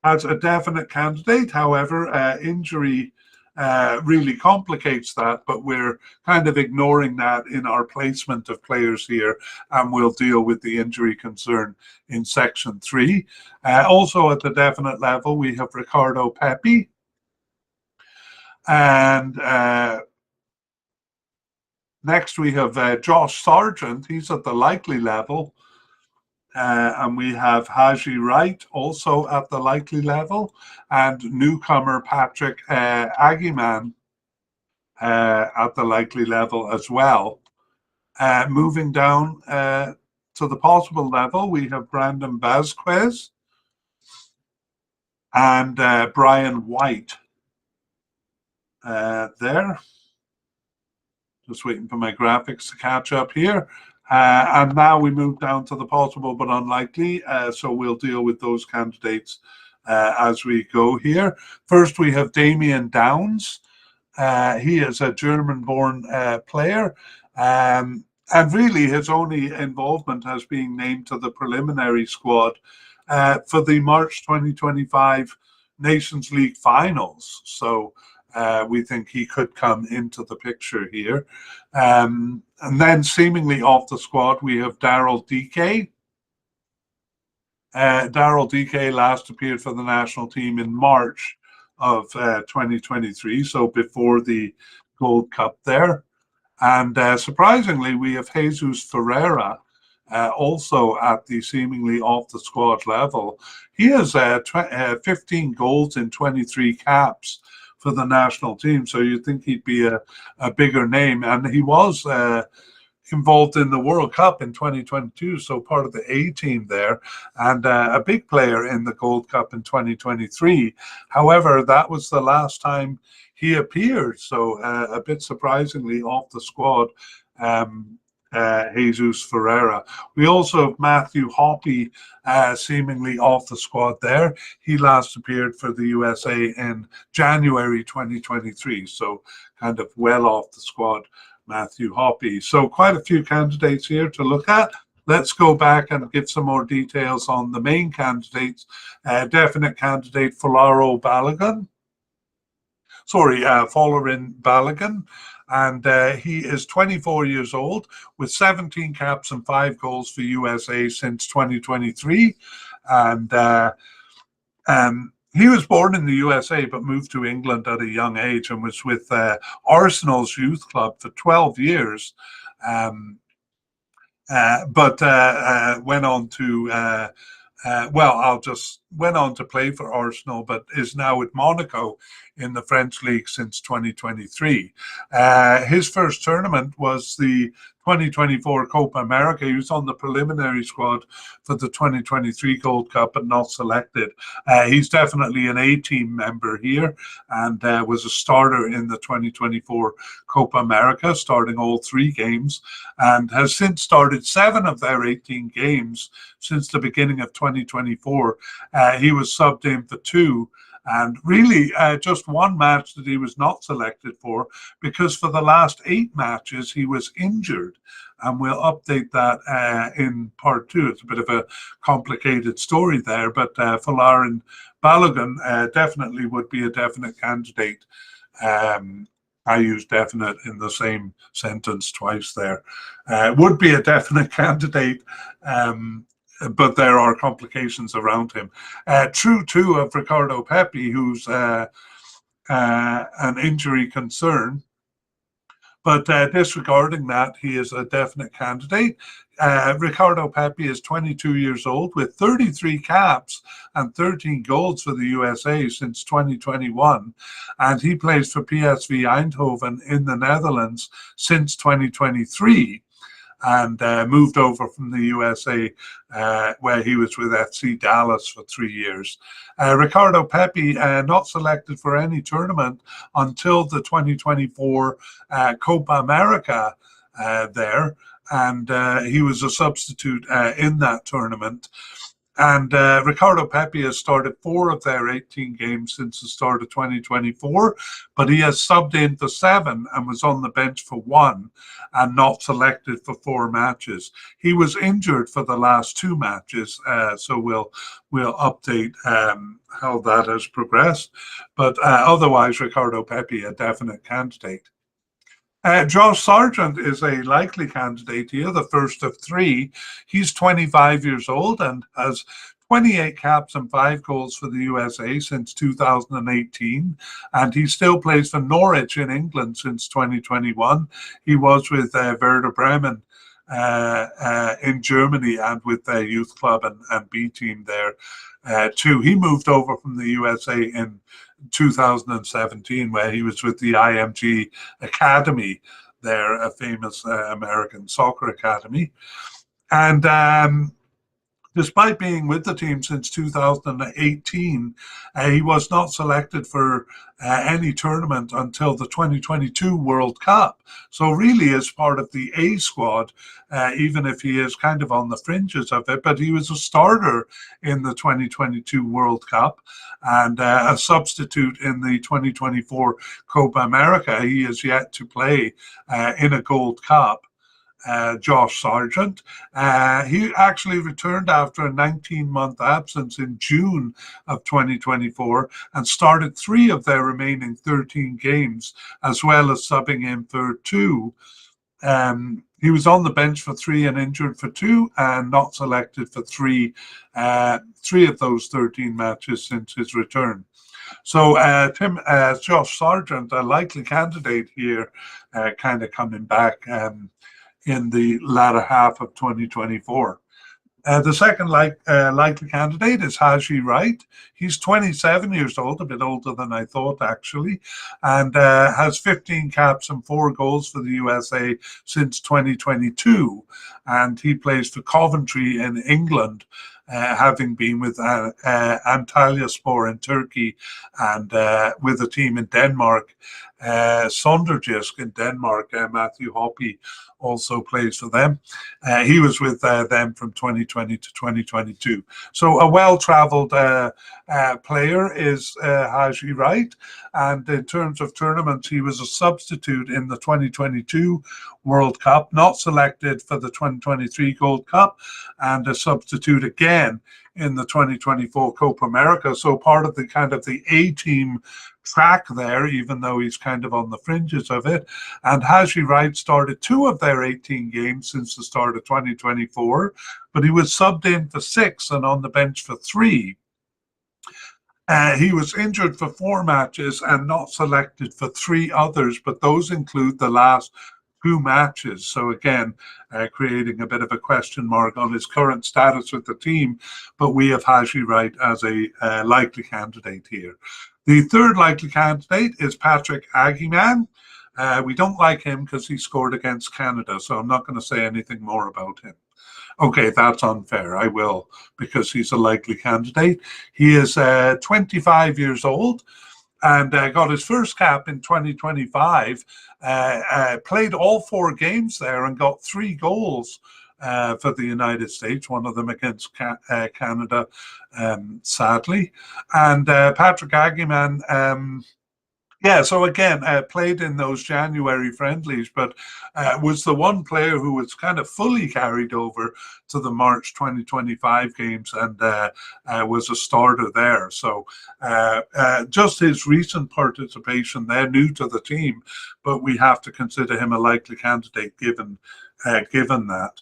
as a definite candidate. However, injury really complicates that, but we're kind of ignoring that in our placement of players here, and we'll deal with the injury concern in section 3. Also at the definite level, we have Ricardo Pepi, and next we have Josh Sargent. He's at the likely level. And we have Haji Wright also at the likely level, and newcomer Patrick Agiman at the likely level as well. Moving down to the possible level, we have Brandon Vasquez and Brian White there. Just waiting for my graphics to catch up here. And now we move down to the possible but unlikely. So we'll deal with those candidates as we go here. First, we have Damien Downs. He is a German-born player. And really, his only involvement has been named to the preliminary squad for the March 2025 Nations League finals. So we think he could come into the picture here. And then seemingly off the squad, we have Daryl Dike. Daryl Dike last appeared for the national team in March of 2023, so before the Gold Cup there. And surprisingly, we have Jesus Ferreira also at the seemingly off the squad level. He has 15 goals in 23 caps for the national team, so you'd think he'd be a bigger name. And he was involved in the World Cup in 2022, so part of the A team there, and a big player in the Gold Cup in 2023. However, that was the last time he appeared, so a bit surprisingly off the squad. Jesus Ferreira. We also have Matthew Hoppe seemingly off the squad there. He last appeared for the USA in January 2023, so kind of well off the squad, Matthew Hoppe. So quite a few candidates here to look at. Let's go back and get some more details on the main candidates. Definite candidate Folarin Balogun. And he is 24 years old with 17 caps and 5 goals for USA since 2023. And he was born in the USA but moved to England at a young age and was with Arsenal's youth club for 12 years. But went on to went on to play for Arsenal, but is now with Monaco in the French league since 2023. His first tournament was the 2024 Copa America. He was on the preliminary squad for the 2023 Gold Cup, but not selected. He's definitely an A-team member here, and was a starter in the 2024 Copa America, starting all 3 games, and has since started 7 of their 18 games since the beginning of 2024. He was subbed in for 2. And really just 1 match that he was not selected for, because for the last 8 matches he was injured. And we'll update that in part 2. It's a bit of a complicated story there, but Folarin Balogun definitely would be a definite candidate. I used definite in the same sentence twice there. Would be a definite candidate. But there are complications around him. True too of Ricardo Pepi, who's an injury concern. But disregarding that, he is a definite candidate. Ricardo Pepi is 22 years old with 33 caps and 13 goals for the USA since 2021. And he plays for PSV Eindhoven in the Netherlands since 2023. And moved over from the USA, where he was with FC Dallas for 3 years. Ricardo Pepi not selected for any tournament until the 2024 Copa America there, and he was a substitute in that tournament. And Ricardo Pepi has started 4 of their 18 games since the start of 2024, but he has subbed in for 7 and was on the bench for 1 and not selected for 4 matches. He was injured for the last 2 matches, so we'll update how that has progressed. But otherwise, Ricardo Pepi, a definite candidate. Josh Sargent is a likely candidate here, the first of 3. He's 25 years old and has 28 caps and 5 goals for the USA since 2018. And he still plays for Norwich in England since 2021. He was with Werder Bremen in Germany and with their youth club and B team there too. He moved over from the USA in 2017, where he was with the IMG Academy there, a famous American soccer academy. And despite being with the team since 2018, he was not selected for any tournament until the 2022 World Cup. So really is part of the A squad, even if he is kind of on the fringes of it. But he was a starter in the 2022 World Cup and a substitute in the 2024 Copa America. He is yet to play in a Gold Cup. Josh Sargent. He actually returned after a 19-month absence in June of 2024 and started 3 of their remaining 13 games, as well as subbing in for 2. He was on the bench for 3 and injured for 2 and not selected for 3 of those 13 matches since his return. So Josh Sargent, a likely candidate here, kind of coming back in the latter half of 2024. The second likely candidate is Haji Wright. He's 27 years old, a bit older than I thought actually, and has 15 caps and 4 goals for the USA since 2022. And he plays for Coventry in England, having been with Antalyaspor in Turkey and with a team in Denmark, Sonderjysk in Denmark. Matthew Hoppe also plays for them. He was with them from 2020 to 2022. So a well-traveled player is Haji Wright. And in terms of tournaments, he was a substitute in the 2022 World Cup, not selected for the 2023 Gold Cup, and a substitute again in the 2024 Copa America. So part of the kind of the A-team track there, even though he's kind of on the fringes of it. And Haji Wright started 2 of their 18 games since the start of 2024, but he was subbed in for 6 and on the bench for 3. He was injured for 4 matches and not selected for 3 others, but those include the last 2 matches. So again, creating a bit of a question mark on his current status with the team, but we have Haji Wright as a likely candidate here. The third likely candidate is Patrick Agyemang. We don't like him because he scored against Canada, so I'm not going to say anything more about him. Okay, that's unfair. I will, because he's a likely candidate. He is 25 years old and got his first cap in 2025, played all 4 games there and got 3 goals for the United States, one of them against Canada, sadly. And Patrick Agyemang, so again, played in those January friendlies, but was the one player who was kind of fully carried over to the March 2025 games and was a starter there. So just his recent participation there, new to the team, but we have to consider him a likely candidate given that.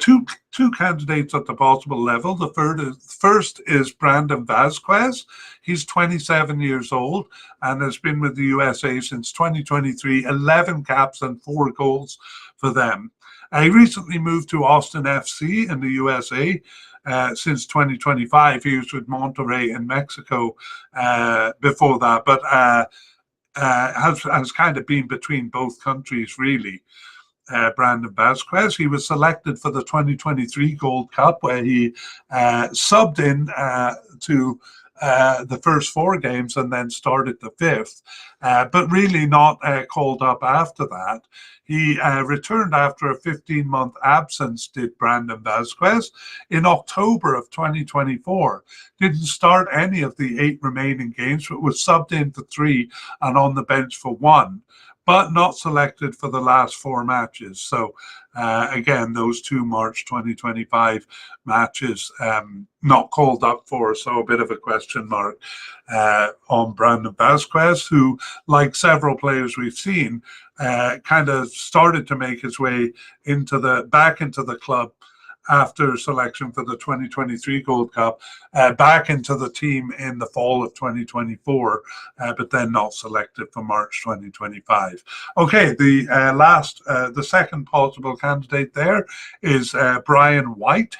Two candidates at the possible level. The first is Brandon Vazquez. He's 27 years old and has been with the USA since 2023, 11 caps and 4 goals for them. He recently moved to Austin FC in the USA since 2025. He was with Monterrey in Mexico before that, but has kind of been between both countries, really. Brandon Vazquez. He was selected for the 2023 Gold Cup, where he subbed in to the first 4 games and then started the 5th, but really not called up after that. He returned after a 15-month absence, did Brandon Vasquez, in October of 2024. Didn't start any of the 8 remaining games, but was subbed in for 3 and on the bench for 1, but not selected for the last 4 matches. So again, those 2 March 2025 matches not called up for, so a bit of a question mark on Brandon Vasquez, who, like several players we've seen, kind of started to make his way back into the club after selection for the 2023 Gold Cup, back into the team in the fall of 2024, but then not selected for March 2025. Okay, the second possible candidate there is Brian White,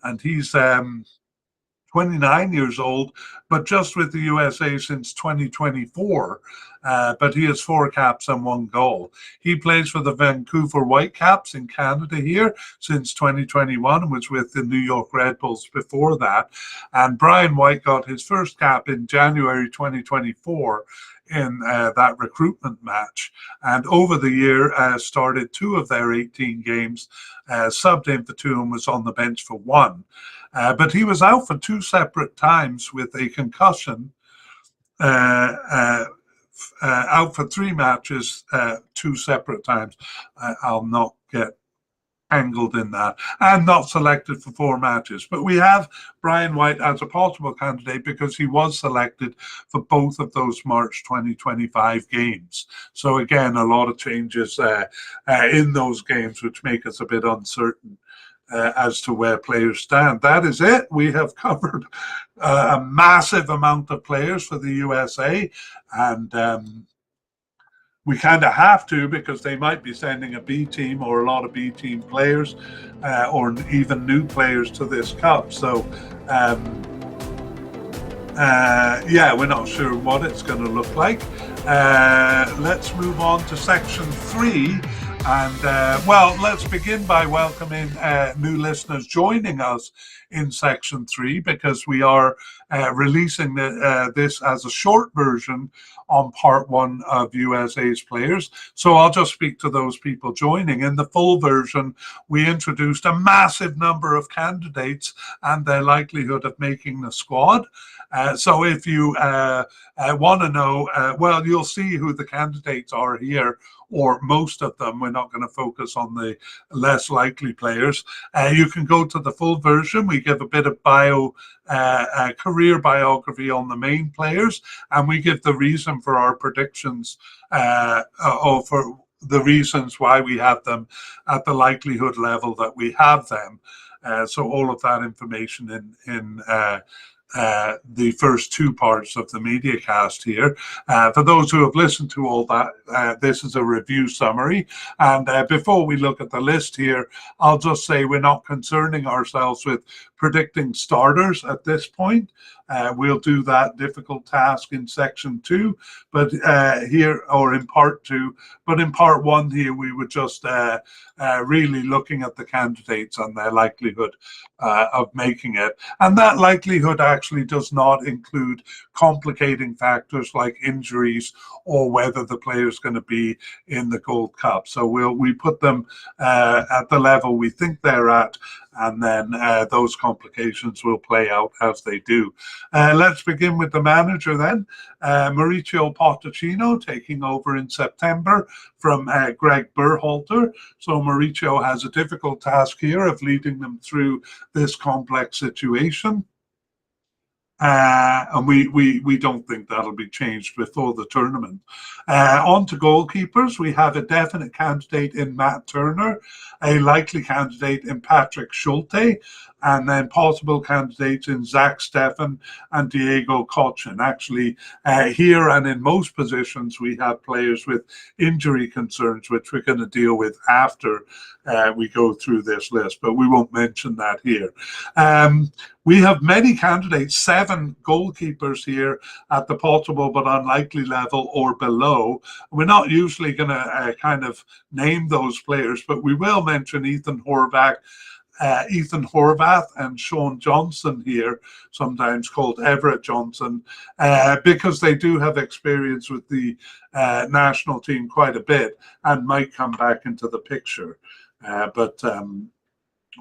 and he's 29 years old, but just with the USA since 2024. But he has 4 caps and 1 goal. He plays for the Vancouver Whitecaps in Canada here since 2021 and was with the New York Red Bulls before that. And Brian White got his first cap in January 2024 in that recruitment match. And over the year, started 2 of their 18 games, subbed in for 2 and was on the bench for 1. But he was out for 2 separate times with a concussion, out for 3 matches, 2 separate times. I'll not get angled in that, and not selected for 4 matches. But we have Brian White as a possible candidate because he was selected for both of those March 2025 games. So again, a lot of changes in those games, which make us a bit uncertain as to where players stand. That is it. We have covered a massive amount of players for the USA, and we kind of have to, because they might be sending a B team or a lot of B team players, or even new players to this cup. So yeah, we're not sure what it's going to look like. Let's move on to section 3. And well, let's begin by welcoming new listeners joining us in section 3, because we are releasing this as a short version on part 1 of USA's players. So I'll just speak to those people joining. In the full version, we introduced a massive number of candidates and their likelihood of making the squad. So if you want to know, well, you'll see who the candidates are here, or most of them. We're not going to focus on the less likely players. You can go to the full version. We give a bit of career biography on the main players, and we give the reason for our predictions, or for the reasons why we have them at the likelihood level that we have them. So all of that information in the first 2 parts of the mediacast here. For those who have listened to all that, this is a review summary. And before we look at the list here, I'll just say we're not concerning ourselves with predicting starters at this point. We'll do that difficult task in section 2, but here, or in part 2, but in part 1 here, we were just really looking at the candidates and their likelihood of making it. And that likelihood actually does not include complicating factors like injuries or whether the player is going to be in the Gold Cup. So we put them at the level we think they're at, and then those complications will play out as they do. Let's begin with the manager then. Mauricio Pochettino taking over in September from Greg Berhalter. So Mauricio has a difficult task here of leading them through this complex situation. And we don't think that'll be changed before the tournament. On to goalkeepers, we have a definite candidate in Matt Turner, a likely candidate in Patrick Schulte, and then possible candidates in Zach Steffen and Diego Cochin. Actually, here and in most positions, we have players with injury concerns, which we're going to deal with after we go through this list, but we won't mention that here. We have many candidates, 7 goalkeepers here at the possible but unlikely level or below. We're not usually going to kind of name those players, but we will mention Ethan Horvath, Ethan Horvath and Sean Johnson here, sometimes called Everett Johnson, because they do have experience with the national team quite a bit and might come back into the picture. But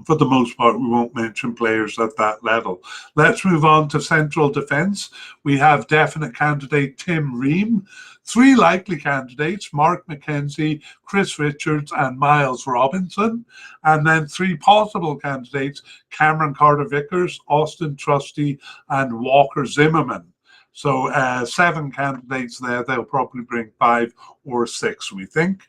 for the most part, we won't mention players at that level. Let's move on to central defence. We have definite candidate Tim Ream. 3 likely candidates, Mark McKenzie, Chris Richards, and Miles Robinson. And then 3 possible candidates, Cameron Carter-Vickers, Austin Trusty, and Walker Zimmerman. So 7 candidates there. They'll probably bring 5 or 6, we think.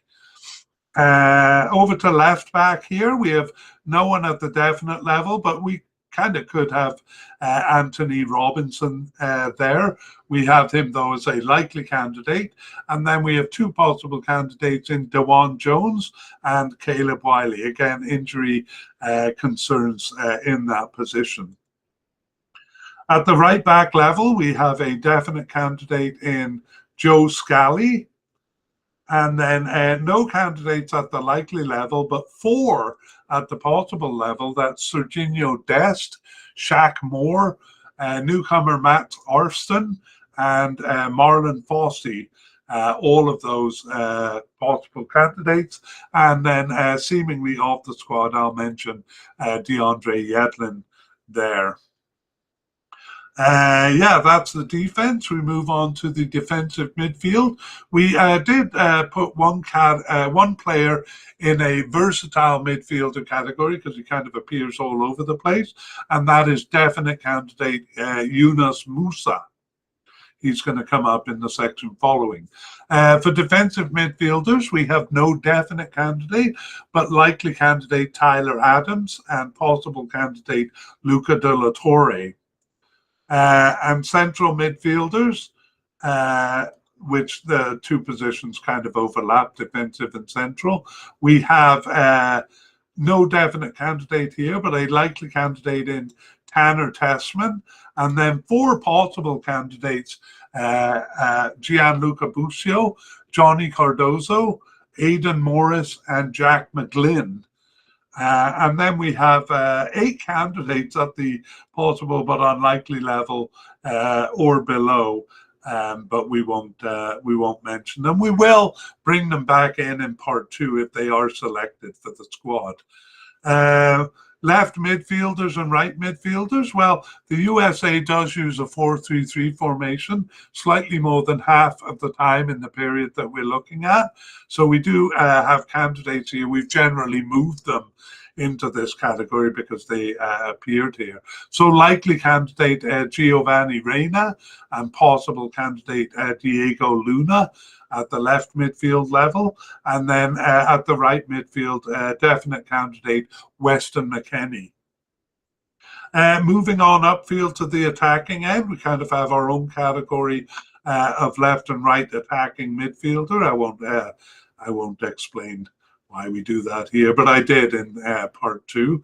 Over to left back here, we have no one at the definite level, but we kind of could have Anthony Robinson there. We have him, though, as a likely candidate. And then we have 2 possible candidates in Dewan Jones and Caleb Wiley. Again, injury concerns in that position. At the right back level, we have a definite candidate in Joe Scally. And then no candidates at the likely level, but 4 at the possible level. That's Serginho Dest, Shaq Moore, newcomer Matt Arston, and Marlon Fossey. All of those possible candidates. And then seemingly off the squad, I'll mention DeAndre Yedlin there. That's the defense. We move on to the defensive midfield. We did put one player in a versatile midfielder category because he kind of appears all over the place, and that is definite candidate Yunus Musa. He's going to come up in the section following. For defensive midfielders, we have no definite candidate, but likely candidate Tyler Adams and possible candidate Luca de la Torre. And central midfielders, which the 2 positions kind of overlap, defensive and central. We have no definite candidate here, but a likely candidate in Tanner Tessman. And then 4 possible candidates, Gianluca Busio, Johnny Cardozo, Aidan Morris, and Jack McGlynn. And then we have 8 candidates at the possible but unlikely level or below, but we won't mention them. We will bring them back in part 2 if they are selected for the squad. Left midfielders and right midfielders. Well, the USA does use a 4-3-3 formation slightly more than half of the time in the period that we're looking at. So we do have candidates here. We've generally moved them into this category because they appeared here. So likely candidate Giovanni Reyna and possible candidate Diego Luna at the left midfield level. And then at the right midfield, definite candidate Weston McKennie. Moving on upfield to the attacking end, we kind of have our own category of left and right attacking midfielder. I won't explain why we do that here, but I did in part 2.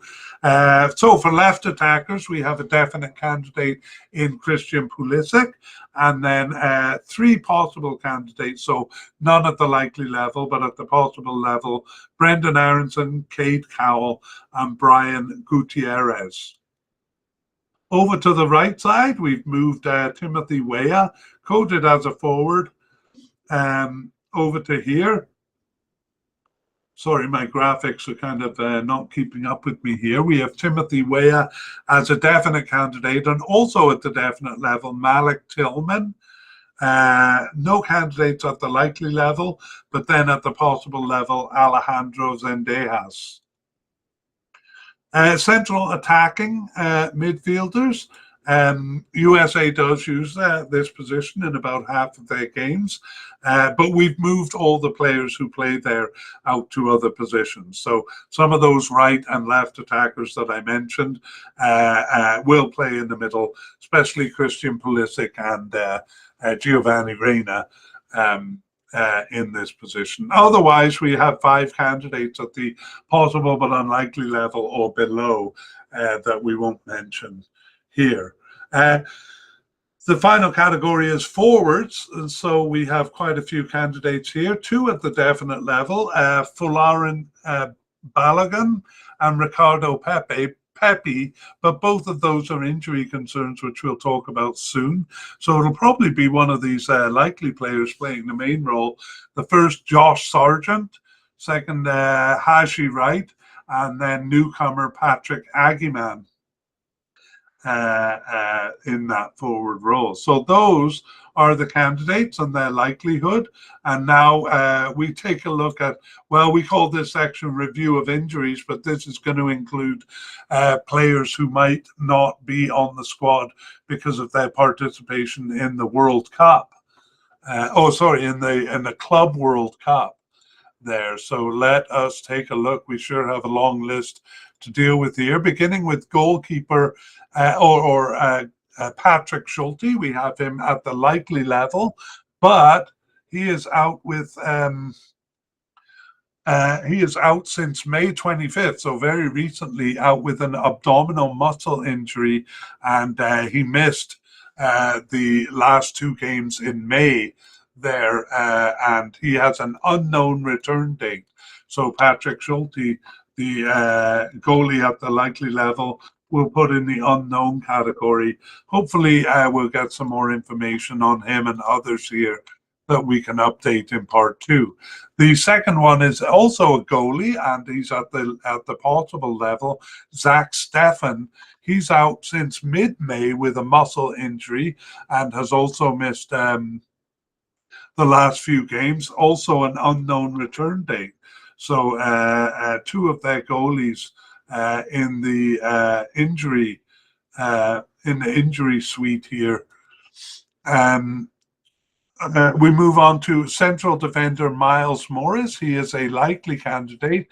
So for left attackers, we have a definite candidate in Christian Pulisic, and then 3 possible candidates, so none at the likely level, but at the possible level, Brendan Aronson, Cade Cowell, and Brian Gutierrez. Over to the right side, we've moved Timothy Weah, coded as a forward, over to here. Sorry, my graphics are kind of not keeping up with me here. We have Timothy Weah as a definite candidate, and also at the definite level, Malik Tillman. No candidates at the likely level, but then at the possible level, Alejandro Zendejas. Central attacking midfielders. USA does use this position in about half of their games, but we've moved all the players who play there out to other positions. So some of those right and left attackers that I mentioned will play in the middle, especially Christian Pulisic and Giovanni Reyna in this position. Otherwise, we have 5 candidates at the possible but unlikely level or below that we won't mention here. The final category is forwards, and so we have quite a few candidates here. 2 at the definite level, Folarin Balogun and Ricardo Pepe, but both of those are injury concerns, which we'll talk about soon. So it'll probably be one of these likely players playing the main role. The first, Josh Sargent, second, Haji Wright, and then newcomer Patrick Agiman in that forward role. So those are the candidates and their likelihood. And now we take a look at, well, we call this section review of injuries, but this is going to include players who might not be on the squad because of their participation in the World Cup. In the Club World Cup there. So let us take a look. We sure have a long list to deal with here, beginning with goalkeeper Patrick Schulte. We have him at the likely level, but he is out with he is out since May 25th, so very recently, out with an abdominal muscle injury, and he missed the last two games in May there, and he has an unknown return date. So Patrick Schulte, the goalie at the likely level, we'll put in the unknown category. Hopefully, we'll get some more information on him and others here that we can update in part two. The second one is also a goalie, and he's at the possible level. Zach Steffen. He's out since mid-May with a muscle injury and has also missed the last few games. Also an unknown return date. So two of their goalies in the injury suite here. We move on to central defender Miles Morris. He is a likely candidate.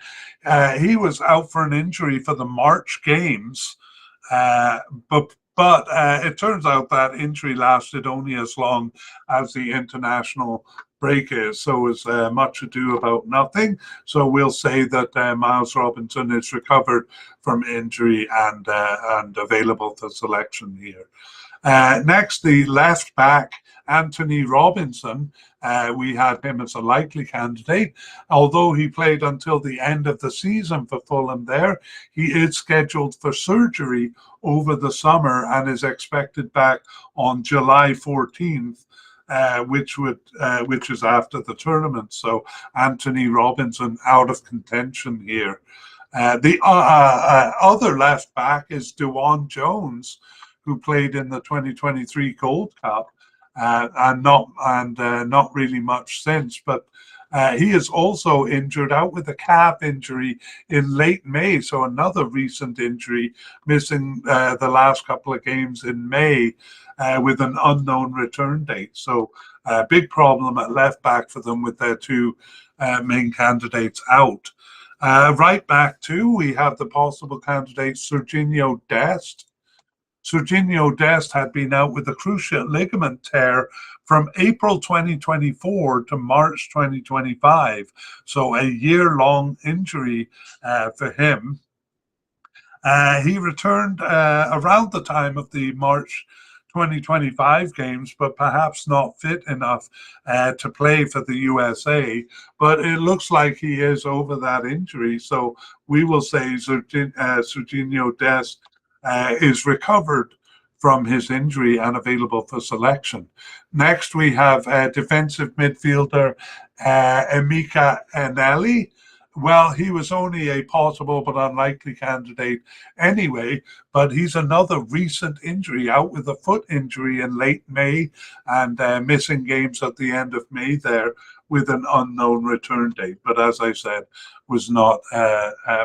He was out for an injury for the March games, but it turns out that injury lasted only as long as the international break is, so it's much ado about nothing. So we'll say that Miles Robinson is recovered from injury and available for selection here. Next, the left back, Anthony Robinson. We had him as a likely candidate. Although he played until the end of the season for Fulham there, he is scheduled for surgery over the summer and is expected back on July 14th. Which is after the tournament. So Anthony Robinson out of contention here. The other left back is Dewan Jones, who played in the 2023 Gold Cup and not really much since. But he is also injured, out with a calf injury in late May. So another recent injury, missing the last couple of games in May. With an unknown return date. So big problem at left back for them with their two main candidates out. Right back too, we have the possible candidate Serginho Dest. Serginho Dest had been out with a cruciate ligament tear from April 2024 to March 2025. So a year-long injury for him. He returned around the time of the March 2025 games, but perhaps not fit enough to play for the USA. But it looks like he is over that injury. So we will say Serginho Dest is recovered from his injury and available for selection. Next, we have defensive midfielder Emeka Eneli. Well, he was only a possible but unlikely candidate anyway, but he's another recent injury, out with a foot injury in late May and missing games at the end of May there with an unknown return date. But as I said, was not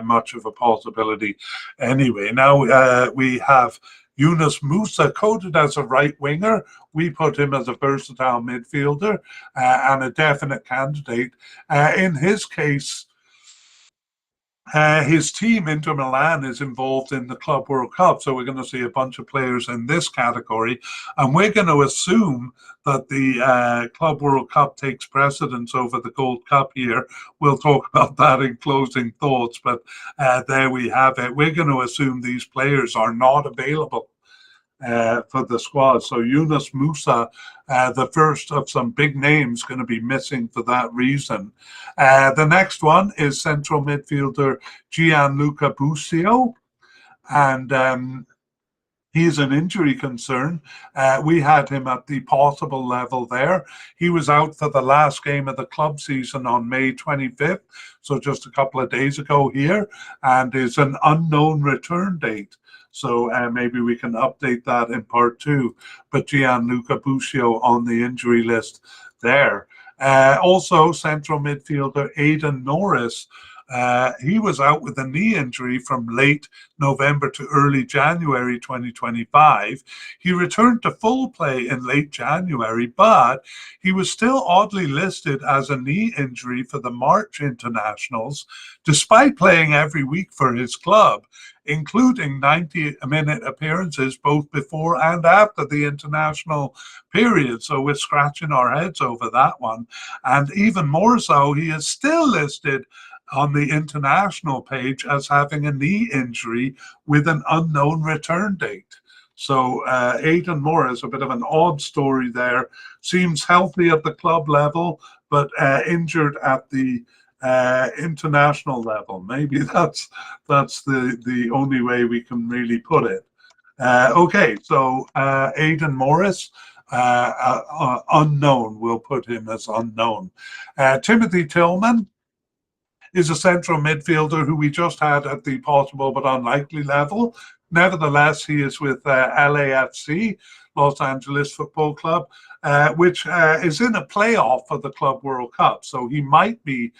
much of a possibility anyway. Now we have Yunus Musa, coded as a right winger. We put him as a versatile midfielder and a definite candidate. In his case, his team, Inter Milan, is involved in the Club World Cup. So we're going to see a bunch of players in this category. And we're going to assume that the Club World Cup takes precedence over the Gold Cup here. We'll talk about that in closing thoughts. But there we have it. We're going to assume these players are not available for the squad. So Yunus Musa, the first of some big names, going to be missing for that reason. The next one is central midfielder Gianluca Busio, and he's an injury concern. We had him at the possible level there. He was out for the last game of the club season on May 25th, so just a couple of days ago here, and is an unknown return date. So maybe we can update that in part two. But Gianluca Busio on the injury list there. Also, central midfielder Aidan Norris. He was out with a knee injury from late November to early January 2025. He returned to full play in late January, but he was still oddly listed as a knee injury for the March internationals, despite playing every week for his club, including 90-minute appearances both before and after the international period. So we're scratching our heads over that one. And even more so, he is still listed on the international page as having a knee injury with an unknown return date. So Aidan Morris, a bit of an odd story there. Seems healthy at the club level, but injured at the international level. Maybe that's the only way we can really put it. Okay, so Aidan Morris, unknown. We'll put him as unknown. Timothy Tillman is a central midfielder who we just had at the possible but unlikely level. Nevertheless, he is with LAFC, Los Angeles Football Club, which is in a playoff for the Club World Cup. So he might be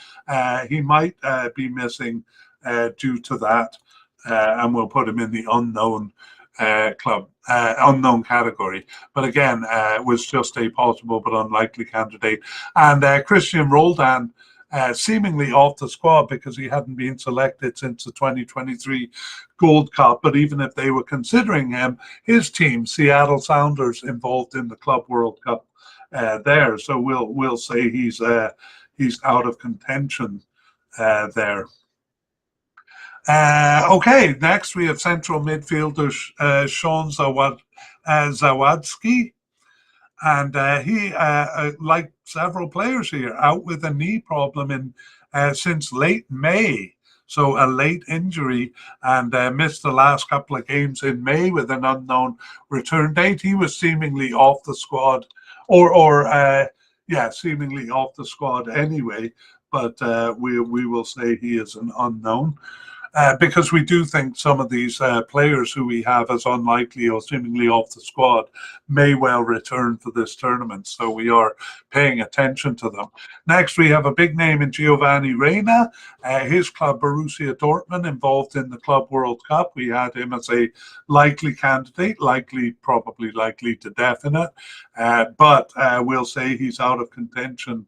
missing due to that, and we'll put him in the unknown unknown category. But again, was just a possible but unlikely candidate. And Christian Roldan, seemingly off the squad because he hadn't been selected since the 2023 Gold Cup. But even if they were considering him, his team, Seattle Sounders, involved in the Club World Cup there. So we'll say he's out of contention there. Okay, next we have central midfielder Sean Zawadzki. And he, like several players here, out with a knee problem since late May. So a late injury, and missed the last couple of games in May with an unknown return date. He was seemingly off the squad, seemingly off the squad anyway. But we will say he is an unknown. Because we do think some of these players who we have as unlikely or seemingly off the squad may well return for this tournament. So we are paying attention to them. Next, we have a big name in Giovanni Reyna. His club, Borussia Dortmund, involved in the Club World Cup. We had him as a likely candidate, probably likely to definite. But we'll say he's out of contention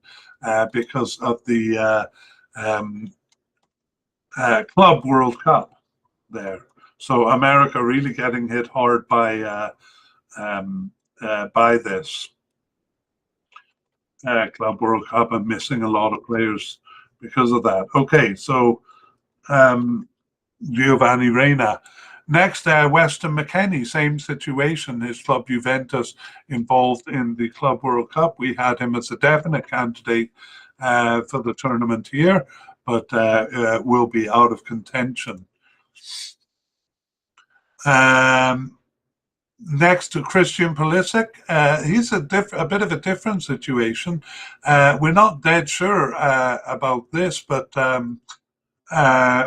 because of the Club World Cup there. So America really getting hit hard by this Club World Cup and missing a lot of players because of that. Okay, so Giovanni Reyna. Next, Weston McKennie, same situation. His club Juventus involved in the Club World Cup. We had him as a definite candidate for the tournament here, but will be out of contention. Next to Christian Pulisic, he's a bit of a different situation. We're not dead sure about this, but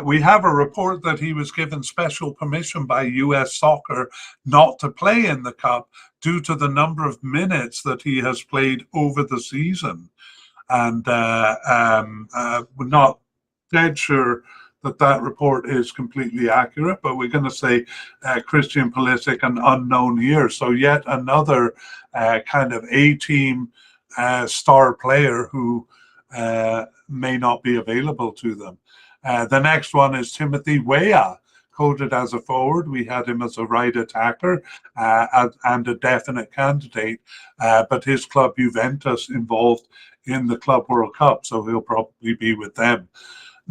we have a report that he was given special permission by US Soccer not to play in the Cup due to the number of minutes that he has played over the season. And we're not dead sure that report is completely accurate, but we're going to say Christian Pulisic, an unknown here. So yet another kind of A-team star player who may not be available to them. The next one is Timothy Weah, coded as a forward. We had him as a right attacker and a definite candidate, but his club Juventus involved in the Club World Cup, so he'll probably be with them.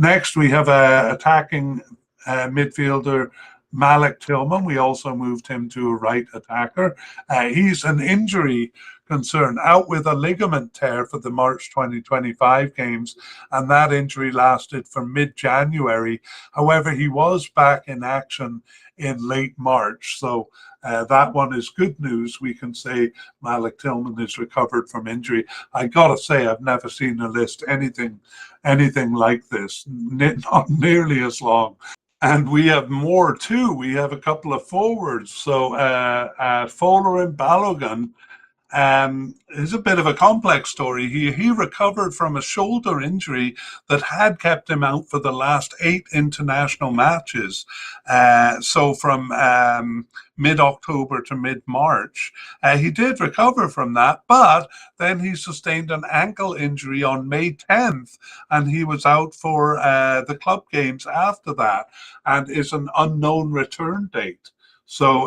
Next, we have attacking midfielder Malik Tillman, we also moved him to a right attacker. He's an injury concern, out with a ligament tear for the March 2025 games, and that injury lasted from mid-January. However, he was back in action in late March, so that one is good news. We can say Malik Tillman is recovered from injury. I gotta say, I've never seen a list anything like this, not nearly as long. And we have more too. We have a couple of forwards. So Fowler and Balogun is a bit of a complex story. He recovered from a shoulder injury that had kept him out for the last 8 international matches. So from mid-October to mid-March. He did recover from that, but then he sustained an ankle injury on May 10th, and he was out for the club games after that, and is an unknown return date. So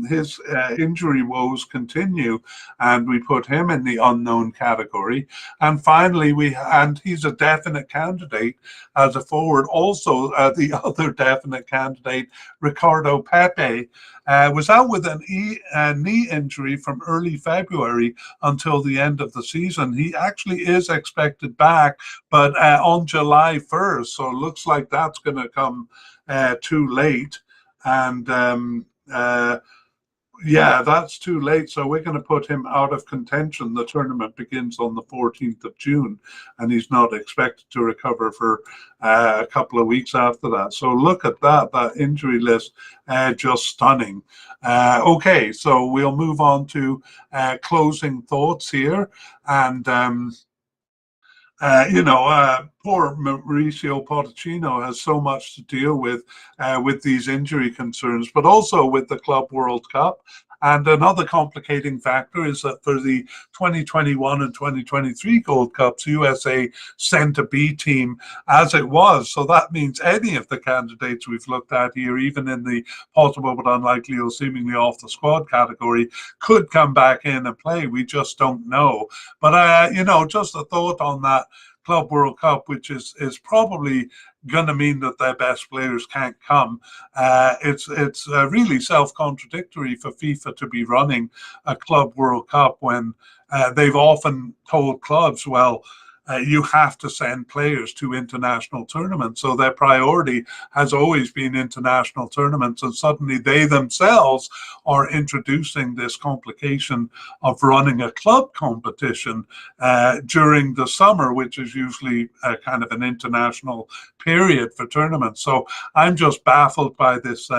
his injury woes continue, and we put him in the unknown category. And finally, he's a definite candidate as a forward. Also, the other definite candidate, Ricardo Pepe, was out with a knee injury from early February until the end of the season. He actually is expected back, but on July 1st. So it looks like that's going to come too late. And yeah, that's too late. So we're going to put him out of contention. The tournament begins on the 14th of June, and he's not expected to recover for a couple of weeks after that. So look at that injury list, just stunning. Okay, so we'll move on to closing thoughts here. And poor Mauricio Pochettino has so much to deal with these injury concerns, but also with the Club World Cup. And another complicating factor is that for the 2021 and 2023 Gold Cups, USA sent a B team as it was. So that means any of the candidates we've looked at here, even in the possible but unlikely or seemingly off the squad category, could come back in and play. We just don't know. But, just a thought on that Club World Cup, which is probably going to mean that their best players can't come. It's really self-contradictory for FIFA to be running a Club World Cup when they've often told clubs, well, you have to send players to international tournaments. So their priority has always been international tournaments, and suddenly they themselves are introducing this complication of running a club competition during the summer, which is usually kind of an international period for tournaments. So I'm just baffled by this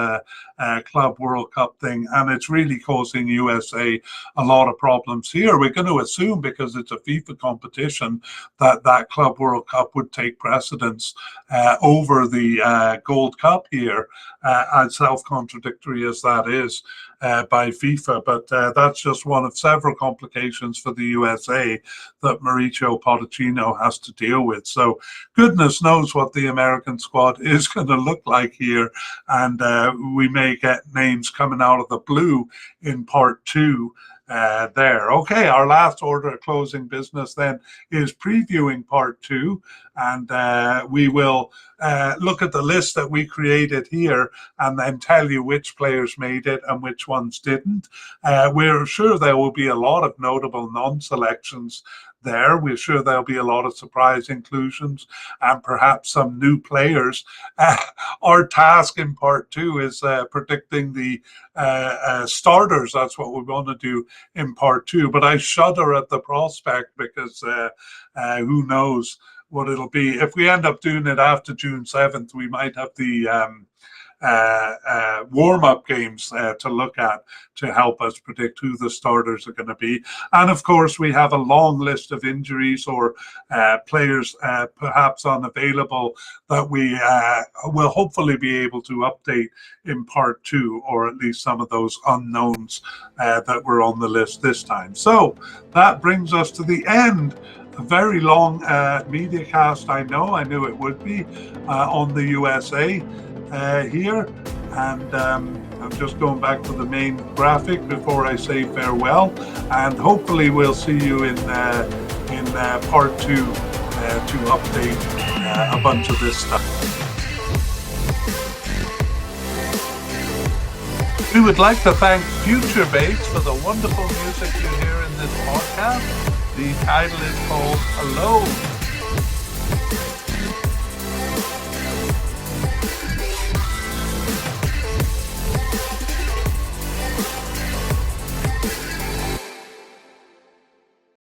Club World Cup thing, and it's really causing USA a lot of problems here. We're going to assume, because it's a FIFA competition, that Club World Cup would take precedence over the Gold Cup here, as self-contradictory as that is by FIFA. But that's just one of several complications for the USA that Mauricio Pochettino has to deal with. So goodness knows what the American squad is going to look like here, and we may get names coming out of the blue in part 2 there. Okay, our last order of closing business then is previewing part 2, and we will look at the list that we created here and then tell you which players made it and which ones didn't. We're sure there will be a lot of notable non-selections there. We're sure there'll be a lot of surprise inclusions and perhaps some new players. Our task in part 2 is predicting the starters. That's what we're going to do in part 2. But I shudder at the prospect, because who knows what it'll be. If we end up doing it after June 7th, we might have the warm-up games to look at to help us predict who the starters are going to be. And of course, we have a long list of injuries or players perhaps unavailable that we will hopefully be able to update in part 2, or at least some of those unknowns that were on the list this time. So that brings us to the end. A very long media cast, I knew it would be, on the USA here. And I'm just going back to the main graphic before I say farewell. And hopefully we'll see you in part 2 to update a bunch of this stuff. We would like to thank Future Bass for the wonderful music you hear in this podcast. The title is called Alone.